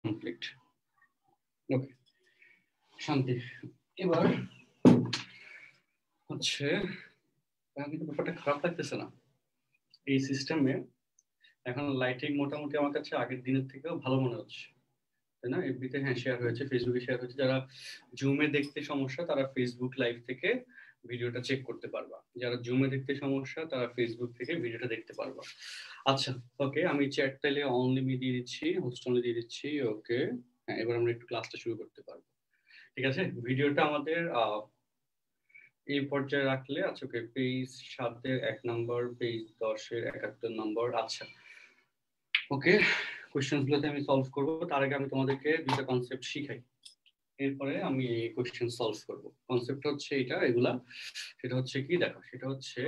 Complete. ওকে, শান্তি। এবার হচ্ছে কিন্তু ব্যাপারটা খারাপ লাগতেছে না এই সিস্টেমে। এখন লাইটিং মোটামুটি আমার কাছে আগের দিনের থেকেও ভালো মনে হচ্ছে, তাই না? এফবিতে হ্যাঁ শেয়ার হয়েছে, ফেসবুকে শেয়ার হয়েছে। যারা জুমে দেখতে সমস্যা তারা ফেসবুক লাইভ থেকে ভিডিওটা চেক করতে পারবা, যারা জুমে দেখতে সমস্যা তারা ফেসবুক থেকে ভিডিওটা দেখতে পারবা। আচ্ছা ওকে, আমি চ্যাট তাইলে অনলি মি দিয়ে দিচ্ছি, হোস্ট অনলি দিয়ে দিচ্ছি। ওকে হ্যাঁ, এবার আমরা একটু ক্লাসটা শুরু করতে পারবো। ঠিক আছে, ভিডিওটা আমাদের এই পর্যায়ে রাখলে। আচ্ছা ওকে, পেজ 7-এর 1 নম্বর, পেজ 10-এর 71 নম্বর। আচ্ছা ওকে, কোশ্চেনগুলোতে আমি সলভ করব। তার আগে আমি তোমাদেরকে দুটো কনসেপ্ট শিখাই, এরপরে আমি এই কোশ্চেন সলভ করব। কনসেপ্ট হচ্ছে এটা, এগুলা সেটা হচ্ছে কি দেখো, সেটা হচ্ছে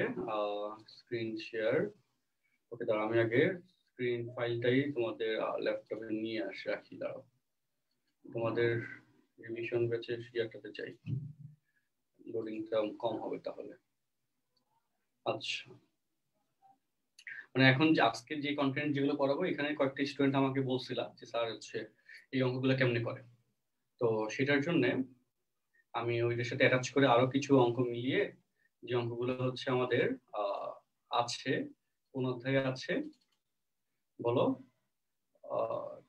স্ক্রিন শেয়ার। ওকে দাঁড়াও, আমি আগে স্ক্রিন ফাইলটাই তোমাদের ল্যাপটপে নিয়ে আসি, রাখি। দাঁড়াও, তোমাদের রিভিশন ব্যাচে শেয়ারটাতে চাই, লোডিংটা কম হবে তাহলে। আচ্ছা মানে এখন যে আজকে যে কন্টেন্ট যেগুলো করাবো, এখানে কয়েকটা স্টুডেন্ট আমাকে বলছিল যে স্যার হচ্ছে এই অঙ্কগুলো কেমনে করে। তো সেটার জন্য আমি ওইটার সাথে অ্যাটাচ করে আরো কিছু অঙ্ক মিলিয়ে, যে অঙ্কগুলো হচ্ছে আমাদের আছে, কোন অধ্যায়ে আছে বলো?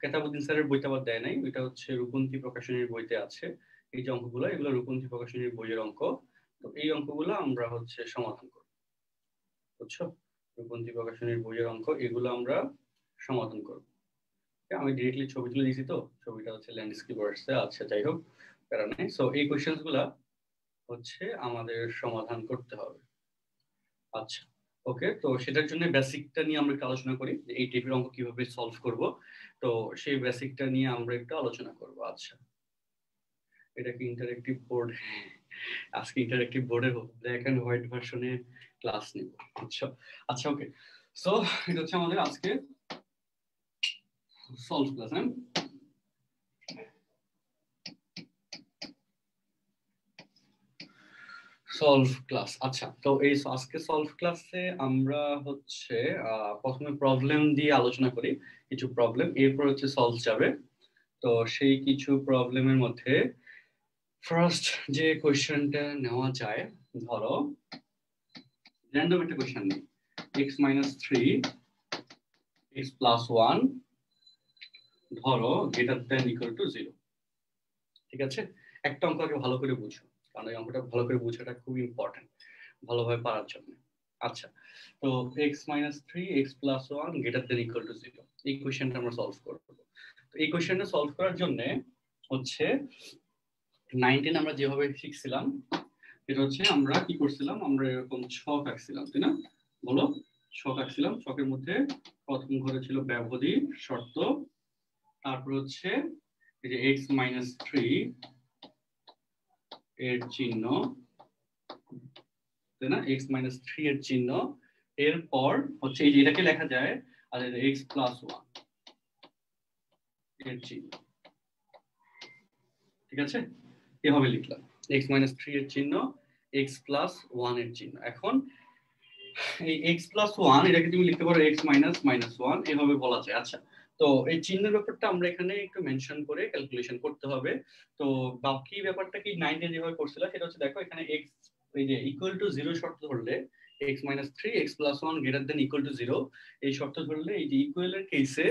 কেতাবুদ্দিন স্যারের বইতে আবার দেয় নাই, ওইটা হচ্ছে রূপন্তী প্রকাশনীর বইতে আছে। এই যে অঙ্কগুলো, এগুলো রূপন্তী প্রকাশনীর বইয়ের অঙ্ক। তো এই অঙ্কগুলো আমরা হচ্ছে সমাধান করব, বুঝছো? রূপন্তী প্রকাশনীর বইয়ের অঙ্ক, এগুলো আমরা সমাধান করব। আমি ডিরেক্টলি ছবি তুলে দিয়েছি, তো ছবিটা হচ্ছে ল্যান্ডস্কেপ আসছে। আচ্ছা যাই হোক, প্যারা নাই। সো এই কোয়েশ্চেনস গুলা হচ্ছে আমাদের সমাধান করতে হবে। আচ্ছা ওকে, তো সেটার জন্য বেসিকটা নিয়ে আমরা একটু আলোচনা করি, যে এই টাইপের অঙ্ক কিভাবে সলভ করব। তো সেই বেসিকটা নিয়ে আমরা একটু আলোচনা করব। আচ্ছা, এটা কি ইন্টারেক্টিভ বোর্ড? আজকে ইন্টারেক্টিভ বোর্ডের ব্ল্যাক এন্ড হোয়াইট ভার্সনে ক্লাস নিব। আচ্ছা আচ্ছা ওকে, সো এটা হচ্ছে আমাদের আজকে সলভ ক্লাস। হ্যাঁ, সলভ ক্লাস। আচ্ছা, তো এই আজকে সলভ ক্লাসে আমরা হচ্ছে প্রথমে প্রবলেম দিয়ে আলোচনা করি, কিছু প্রবলেম, এরপর হচ্ছে সলভ যাবে। তো সেই কিছু প্রবলেমের মধ্যে ফার্স্ট যে কোয়েশ্চেনটা নেওয়া যায়, ধরো র্যান্ডম একটা কোয়েশ্চেন নেই, x-3 x+1 ধরো গ্রেটার দ্যান ইকুয়াল টু 0। ঠিক আছে, একটা অঙ্ক আগে ভালো করে বুঝো, কারণ এই অঙ্কটা ভালো করে বোঝাটা খুব ইম্পর্টেন্ট ভালোভাবে পারার জন্য। আচ্ছা, তো x-3 x+1 greater than equal two 0, এই কোয়েশ্চেনটা আমরা সলভ করব। তো এই কোয়েশ্চেনটা সলভ করার জন্য হচ্ছে 19 আমরা যেভাবে শিখছিলাম, এটা হচ্ছে আমরা কি করছিলাম, আমরা এরকম ছক আঁকছিলাম, তাই না? বলো, ছক আঁকছিলাম। ছকের মধ্যে প্রথম ঘরে ছিল ব্যবধি শর্ত, তারপর হচ্ছে এই যে x-3 এর চিহ্ন, তাই না? x-3 এর চিহ্ন, এরপর হচ্ছে এই যে এটাকে লেখা যায় আর x+1 এর চিহ্ন। ঠিক আছে, এভাবে লিখলাম, x-3 এর চিহ্ন, x+1 এর চিহ্ন। এখন এই x+1 এটাকে তুমি লিখতে পারো x-1 এভাবে বলা যায়। আচ্ছা, তো এই চিহ্নের ব্যাপারটা আমরা এখানে একটু মেনশন করে ক্যালকুলেশন করতে হবে। তো বাকি ব্যাপারটা কি 9 যেভাবে করছিল সেটা হচ্ছে, দেখো এখানে x এই যে ইকুয়াল টু 0 শর্ত ধরলে, x-3 x+1 greater than equal two 0 এই শর্ত ধরলে, এই যে ইকুয়ালের কেসে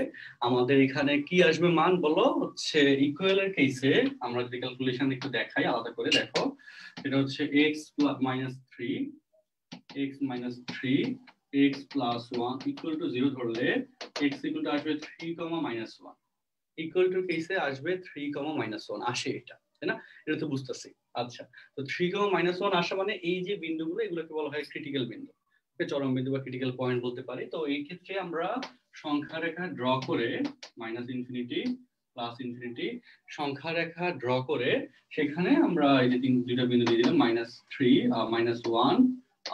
আমাদের এখানে কি আসবে মান বলো? হচ্ছে ইকুয়ালের কেসে আমরা যদি ক্যালকুলেশন একটু দেখাই আলাদা করে, দেখো এটা হচ্ছে x-3 x-3 x+1 equal to 0 ধরলে x ইকুয়াল টু আসবে 3, -1 ইকুয়াল টু কেসে আসবে 3, -1 আসে, এটা তাই না? এটা তো বুঝতেছি। আচ্ছা, তো 3, -1 আসা মানে এই যে বিন্দুগুলো, এগুলোকে বলা হয় ক্রিটিক্যাল বিন্দু, চরম বিন্দু বা ক্রিটিক্যাল পয়েন্ট বলতে পারি। তো এই ক্ষেত্রে আমরা সংখ্যা রেখা ড্র করে -ইনফিনিটি +ইনফিনিটি সংখ্যা রেখা ড্র করে সেখানে আমরা এই যে দুইটা বিন্দু দিয়ে দিলাম, -3 -1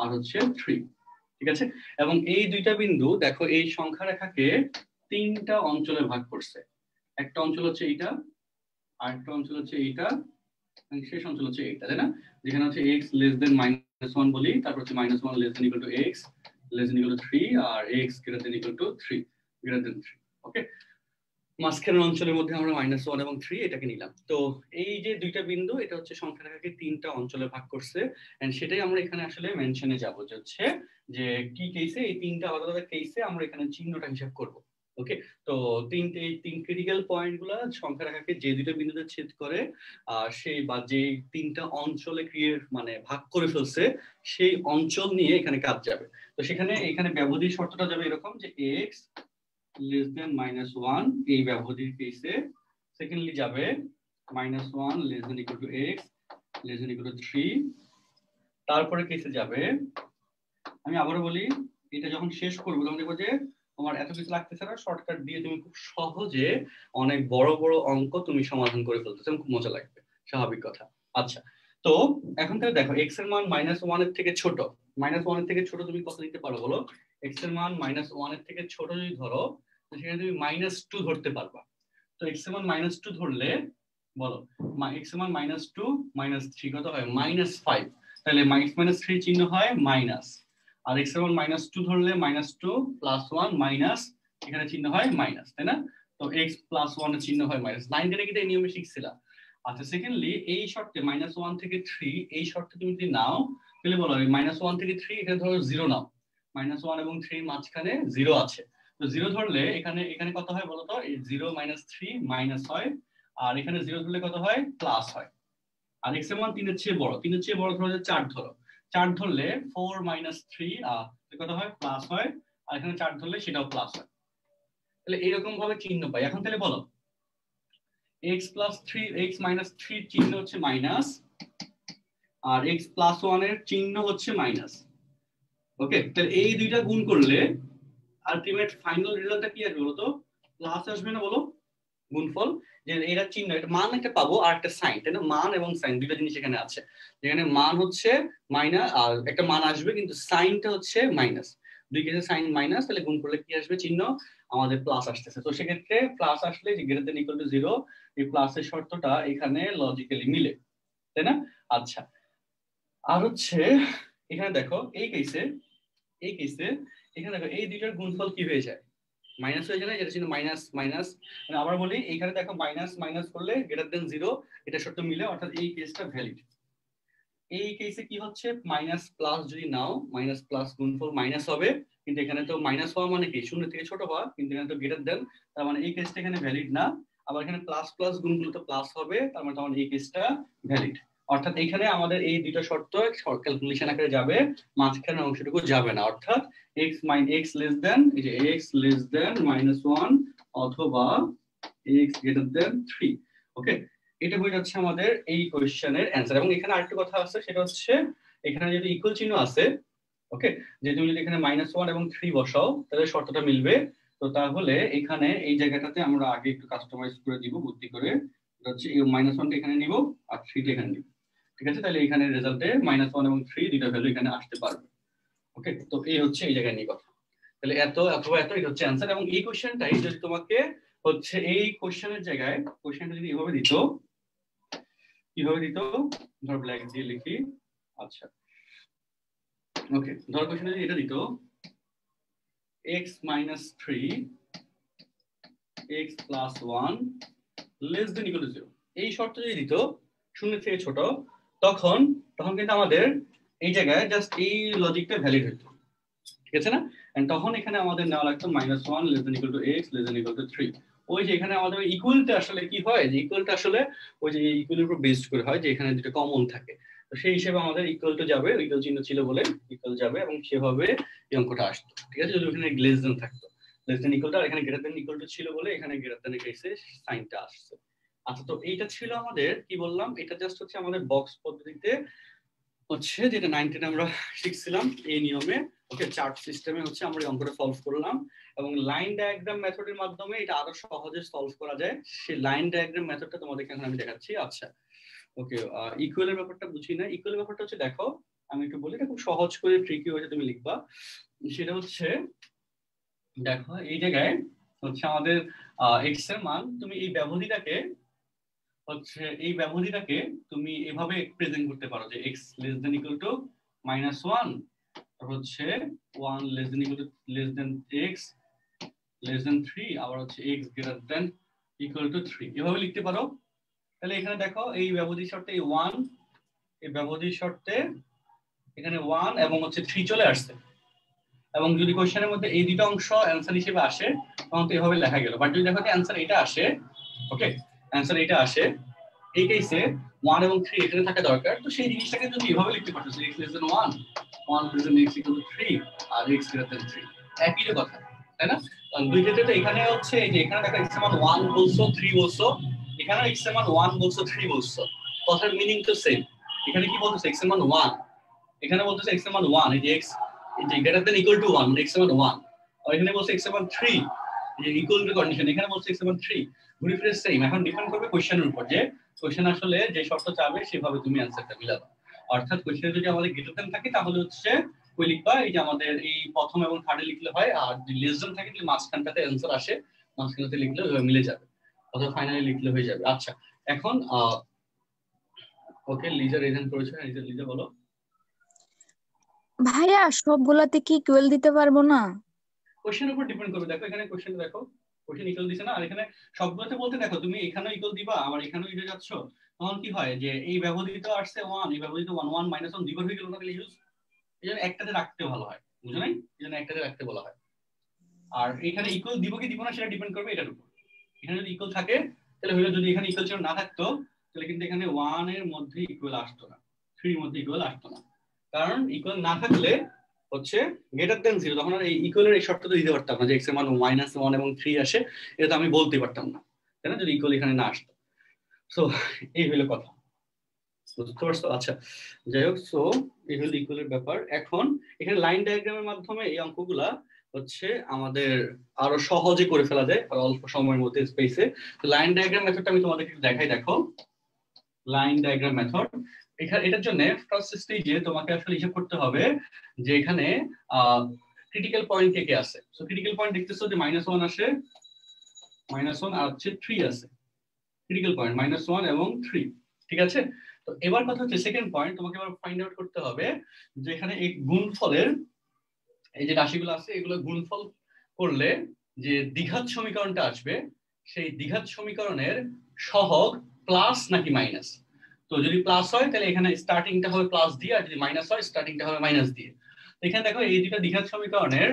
আর হচ্ছে 3। ঠিক আছে, এবং এই দুইটা বিন্দু দেখো এই সংখ্যা রেখাকে তিনটা অঞ্চলে ভাগ করছে। একটা অঞ্চল হচ্ছে এইটা, আরেকটা অঞ্চল হচ্ছে এইটা, শেষ অঞ্চল হচ্ছে এইটা, তাই না? যেখানে হচ্ছে x <-1 বলি, তারপর হচ্ছে -1 <= x <=3 আর x <=3 ওকে। মাঝখানের অঞ্চলের মধ্যে আমরা -1 এবং 3 এটাকে নিলাম। তো এই যে দুইটা বিন্দু এটা হচ্ছে সংখ্যা রেখাকে তিনটা অঞ্চলে ভাগ করছে, এন্ড সেটাই আমরা এখানে আসলে মেনশনে যাব, যে হচ্ছে যে কি কেসে এই তিনটা আলাদা আলাদা কেসে আমরা এখানে চিহ্নটা হিসাব করব। ওকে, তো তিন ক্রিটিক্যাল পয়েন্ট গুলা সংখ্যা রেখাকে যে দুইটা বিন্দুতে ছেদ করে সেই বা যে তিনটা অঞ্চলে ক্রিয়েট মানে ভাগ করে ফেলছে সেই অঞ্চল নিয়ে এখানে কাজ যাবে। তো সেখানে এখানে ব্যবধি শর্তটা যাবে এরকম যে x less than -1 এই ব্যবধির কেসে, সেকেন্ডলি যাবে -1 less than equal to x less than equal to 3, তারপরে কেসে যাবে, আমি আবারও বলি, এটা যখন শেষ করবো তখন দেখবো যে তোমার এত কিছু লাগতেছে না, শর্টকাট দিয়ে তুমি খুব সহজে অনেক বড় বড় অঙ্ক তুমি সমাধান করে ফেলতেছো, খুব মজা লাগবে, স্বাভাবিক কথা। আচ্ছা, তো এখন তাহলে দেখো x এর মান -1 এর থেকে ছোট, -1 এর থেকে ছোট তুমি কত দিতে পারো বলো? x এর মান -1 এর থেকে ছোট যদি ধরো সেখানে তুমি -2 ধরতে পারবা। তো x এর মান -2 ধরলে বলো x এর মান -2 -3 কত হয়? -5। তাহলে -3 চিহ্ন হয় মাইনাস, আর x এর মান -2 ধরলে -2 +1 মাইনাস, এখানে চিহ্ন হয় মাইনাস, তাই না? তো x +1 এর চিহ্ন হয় মাইনাস। 9 তে কিন্তু এই নিয়মে শিখছিলাম। আচ্ছা, সেকেন্ডলি এই শর্তে -1 থেকে 3 এই শর্তে তুমি যদি নাও তাহলে বলো -1 থেকে 3 এখানে ধরো 0 নাও, -1 এবং 3 মাঝখানে 0 আছে। তো 0 ধরলে এখানে এখানে কত হয় বলো তো? 0 3 মাইনাস হয়, আর এখানে 0 ধরলে কত হয়? প্লাস হয়। আর x এর মান 3 এর চেয়ে বড়, 3 এর চেয়ে বড় ধরো 4 ধরো, 4 ধরলে 4 3 কত হয়? প্লাস হয়, আর এখানে 4 ধরলে সেটাও প্লাস হয়। তাহলে এইরকম ভাবে চিহ্ন পাই। এখন তাহলে বলো x + 3 x - 3 চিহ্ন হচ্ছে মাইনাস, আর x +1 এর চিহ্ন হচ্ছে মাইনাস। ওকে, তাহলে এই দুইটা গুণ করলে আলটিমেট ফাইনাল রেজাল্টটা কি আসবে বলো তো? প্লাস আসবে না বলো? গুণফল, যে এরা চিহ্ন, এটা মান একটা পাবো আর একটা সাইন, তাই না? মান এবং সাইন দুইটা জিনিস এখানে আছে, যেখানে মান হচ্ছে মাইনাস আর একটা মান আসবে, কিন্তু সাইনটা হচ্ছে মাইনাস। দুই কেসে সাইন মাইনাস, তাহলে গুণ করলে কি আসবে? চিহ্ন আমাদের প্লাস আসতেছে। তো সেক্ষেত্রে প্লাস আসলে যে গ্রেটার দ্যান ইকুয়াল টু 0, এই প্লাসের শর্তটা এখানে লজিক্যালি মিলে, তাই না? আচ্ছা, আর হচ্ছে এখানে দেখো এই কেসে এখানে দেখো এই দুইটার গুণফল কি হয়ে যায়? মাইনাস হয়ে যায় না? এটা ছিল মাইনাস মাইনাস, মানে আবার বলি, এখানে দেখো মাইনাস মাইনাস করলে গ্রেটার দেন 0, এটা শর্ত মিলে, অর্থাৎ এই কেসটা ভ্যালিড। এই কেসে কি হচ্ছে? মাইনাস প্লাস যদি নাও, মাইনাস প্লাস গুণফল মাইনাস হবে, কিন্তু এখানে তো মাইনাস হওয়া মানে কি? শূন্য থেকে ছোট হওয়া, কিন্তু এখানে তো গ্রেটার দেন, তার মানে এই কেসটা এখানে ভ্যালিড না। আবার এখানে প্লাস প্লাস গুণগুলো তো প্লাস হবে, তার মানে তখন এই কেসটা ভ্যালিড। অর্থাৎ এখানে আমাদের এই দুটো শর্ত ক্যালকুলেশন আকারে যাবে, মাঝখানের অংশটুকু যাবে না। অর্থাৎ x লেস দেন, এই যে x লেস দেন -1 অথবা x গ্রেটার দেন 3। ওকে, এটা হয়ে যাচ্ছে আমাদের এই কোশ্চেনের অ্যান্সার। এবং এখানে আরেকটা কথা আছে, সেটা হচ্ছে এখানে যদি ইকুয়াল চিহ্ন আছে, ওকে, যে তুমি যদি এখানে -1 এবং 3 বসাও তাহলে শর্তটা মিলবে। তো তাহলে এখানে এই জায়গাটাতে আমরা আগে একটু কাস্টমাইজ করে দিব বুদ্ধি করে, এটা হচ্ছে এই -1টা এখানে নিব আর 3টা এখানে নিব, ঠিক আছে? তাহলে এখানে রেজাল্টে -1 এবং 3 দুইটা ভ্যালু এখানে আসতে পারবে। ওকে, তো এই হচ্ছে এই জায়গায় নিয়ে কথা। তাহলে এত অথবা এত, এটা হচ্ছে অ্যান্সার। এবং এই কোশ্চেনটাই যদি তোমাকে হচ্ছে এই কোশ্চেনের জায়গায় কোশ্চেনটা যদি এভাবে দিত, কিভাবে দিত? ধর ব্ল্যাক দিয়ে লিখি। আচ্ছা, ওকে, ধর কোশ্চেনে যদি এটা দিত x - 3 x + 1 less than equal to 0, এই শর্ত যদি দিত শূন্য থেকে ছোট, তখন কিন্তু আমাদের এই জায়গায় জাস্ট এই লজিকটা ভ্যালিড হতো, ঠিক আছে না? এন্ড তখন এখানে আমাদের নেওয়া লাগতো -1 less than equal to x less than equal to 3। ওই যে এখানে আমাদের ইকুয়ালটা আসলে কি হয়, যে ইকুয়ালটা আসলে ওই যে ইকুয়ালের উপর বেসড করে হয়, যে এখানে দুটো কমন থাকে। তো সেই হিসেবে আমাদের ইকুয়ালটা যাবে, ইকুয়াল চিহ্ন ছিল বলে ইকুয়াল যাবে, এবং সেভাবে এই অঙ্কটা আসতো, ঠিক আছে? যদি ওখানে লেস দেন থাকতো, লেস দেন ইকুয়ালটা, আর এখানে গ্রেটার দেন ইকুয়াল টু ছিল বলে এখানে গ্রেটার দেন এসে সাইনটা আসছে। আচ্ছা, তো এইটা ছিল আমাদের, কি বললাম, এটা জাস্ট হচ্ছে আমাদের বক্স পদ্ধতিতে হচ্ছে যেটা 9 আমরা শিখছিলাম এই নিয়মে। ওকে, চার্ট সিস্টেমে হচ্ছে আমরা এই অঙ্কটা সলভ করলাম, এবং লাইন ডায়াগ্রাম মেথডের মাধ্যমে এটা আরো সহজে সলভ করা যায়। সেই লাইন ডায়াগ্রাম মেথডটা তোমাদেরকে এখন আমি দেখাচ্ছি। আচ্ছা, ওকে, ইকুয়ালের ব্যাপারটা বুঝি না। ইকুয়ালের ব্যাপারটা হচ্ছে, দেখো আমি একটু বলি, এটা খুব সহজ করে ট্রিকি হয়েছে তুমি লিখবা। সেটা হচ্ছে, দেখো এই জায়গায় হচ্ছে আমাদের এক্স এর মান, তুমি এই ব্যবধিটাকে তুমি এভাবে প্রেজেন্ট করতে পারো, যে x less than equal to -1, হচ্ছে 1 less than equal to less than x less than 3, আবার হচ্ছে x greater than equal to 3 এভাবে লিখতে পারো। তাহলে এখানে দেখো এই ব্যবধি শর্তে এই 1, এই ব্যবধি শর্তে এখানে 1 এবং হচ্ছে 3 চলে আসছে। এবং যদি কোশ্চেনের মধ্যে এই দুটো অংশ অ্যানসার হিসেবে আসে তখন তো এভাবে লেখা গেল। বাট যদি দেখো যে অ্যানসার এটা আসে, ওকে অ্যানসার এটা আসে, এই কেসে 1 এবং 3 এখানে থাকা দরকার, তো সেই জিনিসটাকে তুমি এভাবে লিখতে পারছো x less than 1, 1 less than x equal to 3 R x greater than 3, একই তো কথা, তাই না? কারণ দুই ক্ষেত্রে তো এখানে হচ্ছে এই যে এখানে দেখো x এর মান 1 বলছো 3 বলছো, এখানে x এর মান 1 বলছো 3 বলছো, কথার মিনিং তো সেম। এখানে কি বলতেছে x এর মান 1, এখানে বলতেছে x এর মান 1, এই যে x এই যে greater than equal to 1 মানে x এর মান 1, আর এখানে বলছে x এর মান 3, এই যে ইকুয়াল টু কন্ডিশন এখানে বলছে x এর মান 3, ঘুরে ফিরে সেম। এখন ডিপেন্ড করবে কোশ্চেনের উপর, যে কোশ্চেন আসলে যে শর্ত চাবে সেভাবে তুমি অ্যানসারটা মিলাবা। অর্থাৎ কোশ্চেনে যদি আমাদের গ্রেটার দেন থাকে তাহলে হচ্ছে কই লিখবা, এই যে আমাদের এই প্রথম এবং থার্ডে লিখলে হয়, আর যদি লেস দেন থাকে তাহলে মাঝখানটাতে অ্যানসার আসে, মাঝখানটাতে লিখলে মিলে যাবে, অথবা ফাইনালি লিখলে হয়ে যাবে। আচ্ছা এখন ওকে লিজা রেজেন্ট করেছে, লিজা বলো। ভাইয়া সবগুলাতে কি ইকুয়াল দিতে পারবো না? কোশ্চেনের উপর ডিপেন্ড করবে। দেখো এখানে কোশ্চেন দেখো, কোশ্চেন ইকুয়াল দিছে না, আর এখানে সবগুলোতে বলতে দেখো তুমি এখানেও ইকুয়াল দিবা আবার এখানেও ইকুয়াল যাচ্ছ, তখন কি হয় যে এই ব্যবধানটা আসছে 1, এই ব্যবধানটা 1 1 -1 দুইবার হয়ে গেল না, তাহলে ইউজ এইজন্য একটাতে রাখতে ভালো হয়, বুঝো নাই? এইজন্য একটাতে রাখতে বলা হয়। আর এখানে ইকুয়াল দিব কি দিব না সেটা ডিপেন্ড করবে এটার উপর। এখানে যদি ইকুয়াল থাকে তাহলে হলো, যদি এখানে ইকুয়াল চিহ্ন না থাকতো তাহলে কিন্তু এখানে 1 এর মধ্যে ইকুয়াল আসতো না, 3 এর মধ্যে ইকুয়াল আসতো না। কারণ ইকুয়াল না থাকলে হচ্ছে গ্রেটার দেন 0, তখন আর এই ইকুয়ালের এই শর্তটা দিতে পারতাম না যে x এর মান -1 এবং 3 আসে, এটা তো আমি বলতে পারতাম না, তাই না, যদি ইকুয়াল এখানে না আসতো। সো এই হলো কথা, বুঝতে পারছো? আচ্ছা যাই হোক, সো এই হলো ইকুয়ালের ব্যাপার। এখন এখানে লাইন ডায়াগ্রামের মাধ্যমে এই অঙ্কগুলা হচ্ছে আমাদের আরো সহজে করে ফেলা যায় আর অল্প সময়ের মধ্যে স্পেসে। তো লাইন ডায়াগ্রাম মেথডটা আমি তোমাদেরকে দেখাই, দেখো লাইন ডায়াগ্রাম মেথড। এখানে এটার জন্য ফার্স্ট স্টেজে তোমাকে আসলে হিসাব করতে হবে যে এখানে ক্রিটিক্যাল পয়েন্ট কে কে আছে। সো ক্রিটিক্যাল পয়েন্ট দেখতেছো যে -1 আসে, -1 আর হচ্ছে 3 আছে, ক্রিটিক্যাল পয়েন্ট -1 এবং 3, ঠিক আছে? তো এবার কথা হচ্ছে সেকেন্ড পয়েন্ট, তোমাকে এবার ফাইন্ড আউট করতে হবে যে এখানে এই গুণফলের এই যে রাশিগুলো আছে এগুলো গুণফল করলে যে দ্বিঘাত সমীকরণটা আসবে, সেই দ্বিঘাত সমীকরণের সহগ প্লাস নাকি মাইনাস। তো যদি প্লাস হয় তাহলে এখানে স্টার্টিংটা হবে প্লাস দিয়ে, আর যদি মাইনাস হয় স্টার্টিংটা হবে মাইনাস দিয়ে। এখানে দেখো এই দুটো দ্বিঘাত সমীকরণের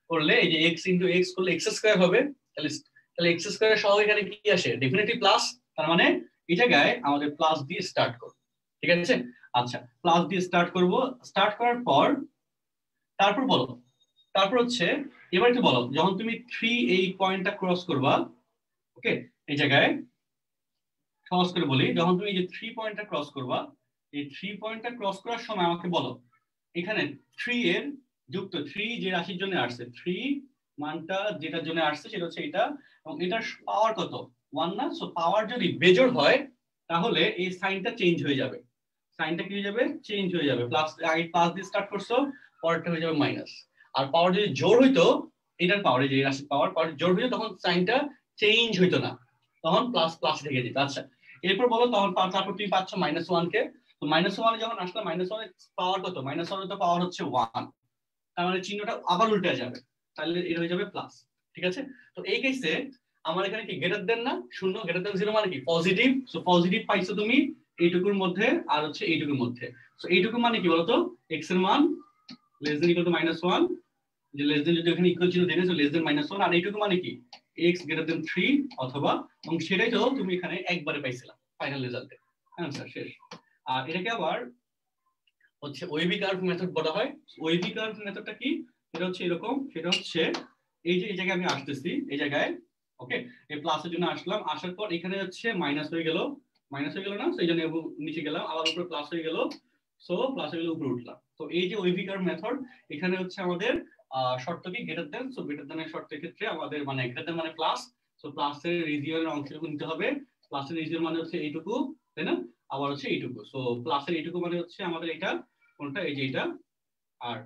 করলে এই যে x ইনটু x করলে x স্কয়ার হবে, তাহলে তাহলে x স্কয়ারের সহগ এখানে কি আসে, ডেফিনেটলি প্লাস। তার মানে এই জায়গায় আমাদের প্লাস দিয়ে স্টার্ট করব, ঠিক আছে? আচ্ছা প্লাস দিয়ে স্টার্ট করব, স্টার্ট করার পর তারপর বলো, তারপর হচ্ছে এবার একটু বলো, যখন তুমি 3 এই পয়েন্টটা ক্রস করবা, ওকে এই জায়গায় সহজ করে বলি, যখন তুমি এই যে 3 পয়েন্টটা ক্রস করবা, এই 3 পয়েন্টটা ক্রস করার সময় আমাকে বলো এখানে 3 এর যুক্ত 3 যে রাশির জন্য আসছে, 3 মানটা যেটার জন্য আসছে সেটা হচ্ছে এটা, এবং এটার পাওয়ার কত 1 না? সো পাওয়ার যদি বেজোড় হয় তাহলে এই সাইনটা চেঞ্জ হয়ে যাবে, সাইনটা কি হয়ে যাবে, চেঞ্জ হয়ে যাবে। প্লাস আগে প্লাস দিয়ে স্টার্ট করছো, পরেরটা হয়ে যাবে মাইনাস। আর পাওয়ার যদি জোড় হইতো, এটার পাওয়ার এই যে রাশির পাওয়ার জোড় হইতো তখন সাইনটা চেঞ্জ হইতো না, তখন প্লাস প্লাস থেকে যেত। আচ্ছা এরপর বলো, তখন তারপর তুমি পাচ্ছ -1 কে, তো -1 যখন আসলে -1 এর পাওয়ার কত, -1 এর তো পাওয়ার হচ্ছে 1, তার মানে চিহ্নটা আবার উল্টে যাবে, তাহলে এটা হয়ে যাবে প্লাস, ঠিক আছে? তো এই কেসে আমার এখানে কি গ্রেটার দেন না, শূন্য গ্রেটার দেন 0 মানে কি পজিটিভ, সো পজিটিভ পাইছো তুমি এইটুকুর মধ্যে আর হচ্ছে এইটুকুর মধ্যে। সো এইটুকু মানে কি বলতো, x এর মান লেস দেন ইকুয়াল টু -1, যে লেস দেন যদি এখানে ইকুয়াল চিহ্ন দেন, সো লেস দেন -1, আর এইটুকু মানে কি x গ্রেটার দেন 3 অথবা, এবং সেটাই তো তুমি এখানে একবারে পাইছিলা ফাইনাল রেজাল্টে, आंसर শেষ। আর এটাকে আবার হচ্ছে ওয়েভি কার্ভ মেথড বলা হয়। ওয়েভি কার্ভ মেথডটা কি, এটা হচ্ছে এরকম, সেটা হচ্ছে এই যে এই জায়গায় আমি আসতেছি, এই জায়গায় ওকে এই প্লাসের জন্য আসলাম, আসার পর এখানে হচ্ছে মাইনাস হয়ে গেল, মাইনাস হয়ে গেল না, সেই জন্য নিচে গেলাম, আবার উপরে প্লাস হয়ে গেল, সো প্লাস হয়ে গেল উপরে উঠলাম। তো এই যে ওয়েভি কার্ভ মেথড, এখানে হচ্ছে আমাদের শর্ত কি গ্রেটার দেন, সো গ্রেটার দেনের শর্তের ক্ষেত্রে আমাদের মানে গ্রেটার দেন মানে প্লাস, সো প্লাসের রিজিয়নের অংশটুকু নিতে হবে, প্লাসের রিজিয়ন মানে হচ্ছে এইটুকু, তাই না, আবার হচ্ছে এইটুকু, সো প্লাসের এইটুকু মানে হচ্ছে আমাদের এটা কোনটা, এই যে এটা, আর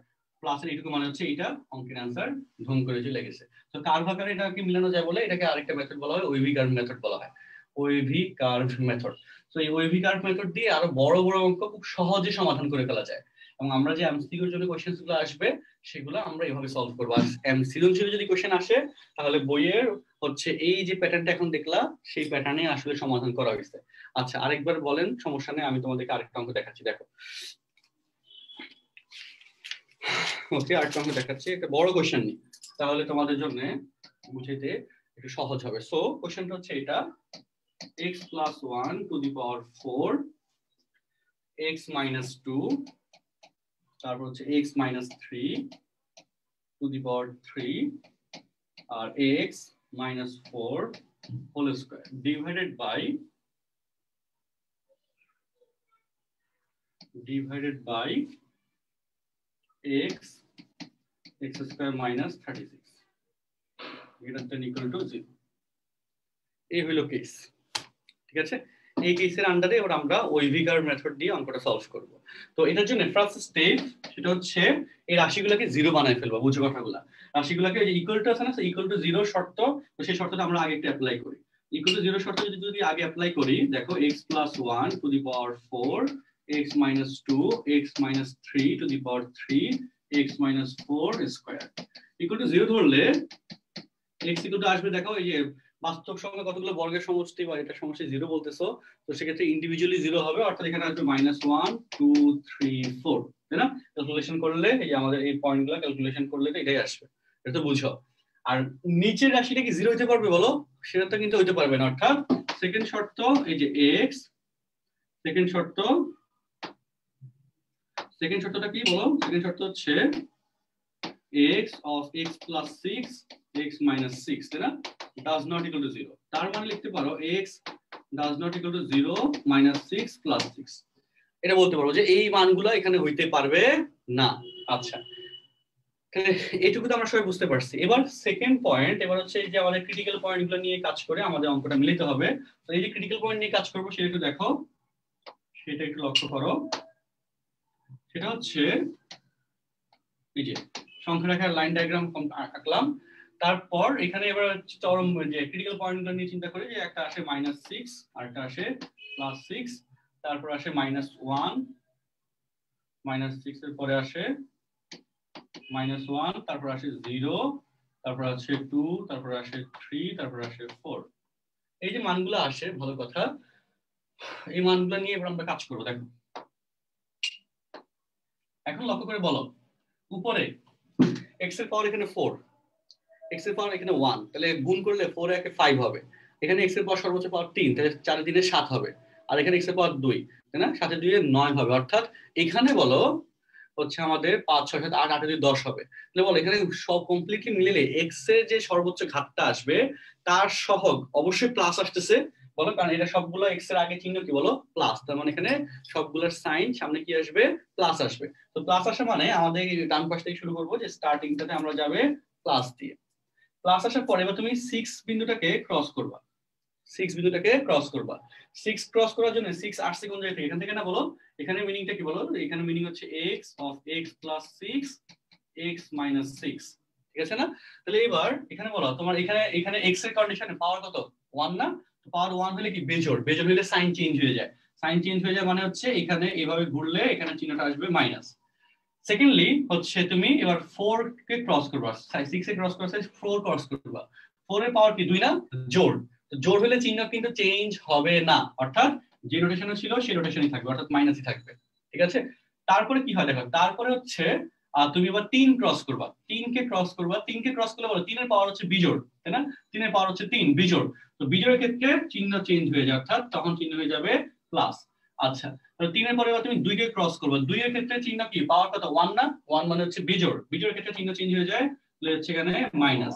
প্লাসের এইটুকু মানে হচ্ছে এটা, অঙ্কের অ্যান্সার ধুম করে চলে গেছে। তো কার্ভ আকারে এটাকে মিলানো যায় বলে এটাকে আরেকটা মেথড বলা হয় ওয়েভি কার্ভ মেথড বলা হয়, ওয়েভি কার্ভ মেথড। তো এই ওয়েভি কার্ভ মেথড দিয়ে আরো বড় বড় অঙ্ক খুব সহজে সমাধান করে ফেলা যায়। এবং আমরা যে এমসিকিউর জন্য কোশ্চেন গুলো আসবে সেগুলো আমরা এভাবে সলভ করবো। আর সৃজনশীল যদি কোশ্চেন আসে তাহলে বইয়ের হচ্ছে এই যে প্যাটার্নটা এখন দেখলা সেই প্যাটার্নে আসলে সমাধান করা হয়েছে। আচ্ছা আরেকবার বলেন, সমস্যা নেই, আমি তোমাদেরকে আরেকটা অঙ্ক দেখাচ্ছি। দেখো ওকে, আরেকটা অঙ্ক দেখাচ্ছি, একটা বড় কোশ্চেন নেই, তাহলে তোমাদের জন্য বুঝাইতে একটু সহজ হবে। সো কোশ্চেনটা হচ্ছে এটা, x plus 1 to the power 4 x minus 2 তারপর হচ্ছে x minus 3 to the power 3 R x minus 4 whole square divided by x square minus 36 greater than equal to 0। এই হলো কেস, ঠিক আছে? এই কেসের আন্ডারে এবার আমরা ওইভিগার মেথড দিয়ে অঙ্কটা সলভ করব। তো এটার জন্য ফার্স্ট স্টেপ সেটা হচ্ছে এই রাশিগুলোকে জিরো বানায় ফেলবো। বুঝো কথাগুলো, রাশিগুলোকে যে ইকুয়াল টু আছে না, ইকুয়াল টু জিরো শর্ত, তো সেই শর্তটা আমরা আগে একটু অ্যাপ্লাই করি। ইকুয়াল টু জিরো শর্ত যদি আগে অ্যাপ্লাই করি, দেখো x plus 1 to the power 4 x minus 2 x minus 3 to the power 3 x minus 4 square equal to zero ধরলে x ইকুয়াল টু আসবে, দেখো এই যে বাস্তব সংখ্যা কতগুলো বর্গের সমষ্টি বা এটা সমষ্টি জিরো বলতেছো, তো সেক্ষেত্রে ইন্ডিভিজুয়ালি জিরো হবে, অর্থাৎ এখানে আসবে -1 2 3 4, তাই না? ক্যালকুলেশন করলে এই যে আমাদের এই পয়েন্টগুলো ক্যালকুলেশন করলে এটাই আসবে, এটা তো বুঝো। আর নিচের রাশিটা কি জিরো হতে পারবে বলো? সেটা তো কিন্তু হইতে পারবে না, অর্থাৎ সেকেন্ড শর্ত এই যে x, সেকেন্ড শর্তটা কি বলো? সেকেন্ড শর্ত হচ্ছে x of x plus 6 x minus 6, তাই না? does not equal to 0, তার মানে লিখতে পারো x does not equal to 0 minus 6 plus 6, এটা বলতে পারবো যে এই মানগুলো এখানে হইতে পারবে না। আচ্ছা, তাহলে এইটুকু তো আমরা সবাই বুঝতে পারছি। এবার সেকেন্ড পয়েন্ট, এবার হচ্ছে যে আমাদের ক্রিটিক্যাল পয়েন্টগুলো নিয়ে কাজ করে আমাদের অঙ্কটা মিলাতে হবে। তো এই যে ক্রিটিক্যাল পয়েন্ট নিয়ে কাজ করব সেটা একটু দেখো, সেটা একটু লক্ষ্য করো। সেটা হচ্ছে এই যে সংখ্যা রেখার লাইন ডায়াগ্রাম আঁকলাম, তারপর এখানে এবার চরম যে ক্রিটিক্যাল পয়েন্টগুলো নিয়ে চিন্তা করি, যে একটা আসে -6 আর একটা আসে +6, তারপর আসে -1, -6 এর পরে আসে -1, তারপর আসে 0, তারপর আসে 2, তারপর আসে 3, তারপর আসে 4। এই যে মানগুলো আসে, ভালো কথা, এই মানগুলো নিয়ে এবার আমরা কাজ করব। দেখো এখন লক্ষ্য করে বলো, উপরে x এর পাওয়ার এখানে 4, x এর পাওয়ার এখানে 1, তাহলে গুণ করলে 4 এ 5 হবে। এখানে x এর পাওয়ার সর্বোচ্চ পাওয়ার 3, তাহলে 4 এ 3 7 হবে। আর এখানে x এর পাওয়ার 2, তাই না? 7 এ 2 9 হবে, অর্থাৎ এখানে বলো হচ্ছে আমাদের 5 6 7 8 8 এ 10 হবে। তাহলে বলো এখানে সব কমপ্লিটলি মিলিয়ে x এর যে সর্বোচ্চ ঘাতটা আসবে তার সহগ অবশ্যই প্লাস আসতেছে, বলো, কারণ এটা সবগুলো x এর আগে চিহ্ন কি বলো? প্লাস। তার মানে এখানে সবগুলোর সাইন সামনে কি আসবে? প্লাস আসবে। তো প্লাস আসা মানে আমাদের ডান পাশ থেকে শুরু করব, যে স্টার্টিংটাতে আমরা যাবে প্লাস দিয়ে। প্লাস আসার পরে এবার তুমি 6 বিন্দুটাকে ক্রস করবা, 6 বিন্দুটাকে ক্রস করবা। 6 ক্রস করার জন্য 6 আসছে কোন জায়গা থেকে? এখান থেকে না বলো? এখানে মিনিংটা কি বলো? এখানে মিনিং হচ্ছে x of x plus 6 x minus 6, ঠিক আছে না? তাহলে এবার এখানে বলো তোমার এখানে x এর কন্ডিশনে পাওয়ার কত? 1 না? তো পাওয়ার 1 হলে কি বেজোড়, বেজোড় হলে সাইন চেঞ্জ হয়ে যায়। সাইন চেঞ্জ হয়ে যায় মানে হচ্ছে এখানে এভাবে ঘুরলে এখানে চিহ্নটা আসবে মাইনাস। সেকেন্ডলি হচ্ছে তুমি এবার 4 কে ক্রস করবা, 6 এ ক্রস করবা, 4 ক্রস করবা। 4 এর পাওয়ার কি? 2 না? জোড়। তো জোড় হলে চিহ্ন কিন্তু চেঞ্জ হবে না, অর্থাৎ যে রোটেশনে ছিল সেই রোটেশনই থাকবে, অর্থাৎ মাইনাসই থাকবে, ঠিক আছে? তারপরে কি হয় দেখো, তারপরে হচ্ছে তুমি এবার 3 ক্রস করবা, 3 কে ক্রস করবা। 3 কে ক্রস করলে বলো 3 এর পাওয়ার হচ্ছে বিজোড়, তাই না? 3 এর পাওয়ার হচ্ছে 3 বিজোড়। তো বিজোড়ের ক্ষেত্রে চিহ্ন চেঞ্জ হয়ে যায়, অর্থাৎ তখন চিহ্ন হয়ে যাবে প্লাস। আচ্ছা, তো 3 এর পরে তুমি 2 কে ক্রস করবে, 2 এর ক্ষেত্রে চিহ্ন কি? পাওয়ার কত? 1 না? 1 মানে হচ্ছে বিজোড়, বিজোড়ের ক্ষেত্রে চিহ্ন চেঞ্জ হয়ে যায়, তাহলে হচ্ছে এখানে মাইনাস।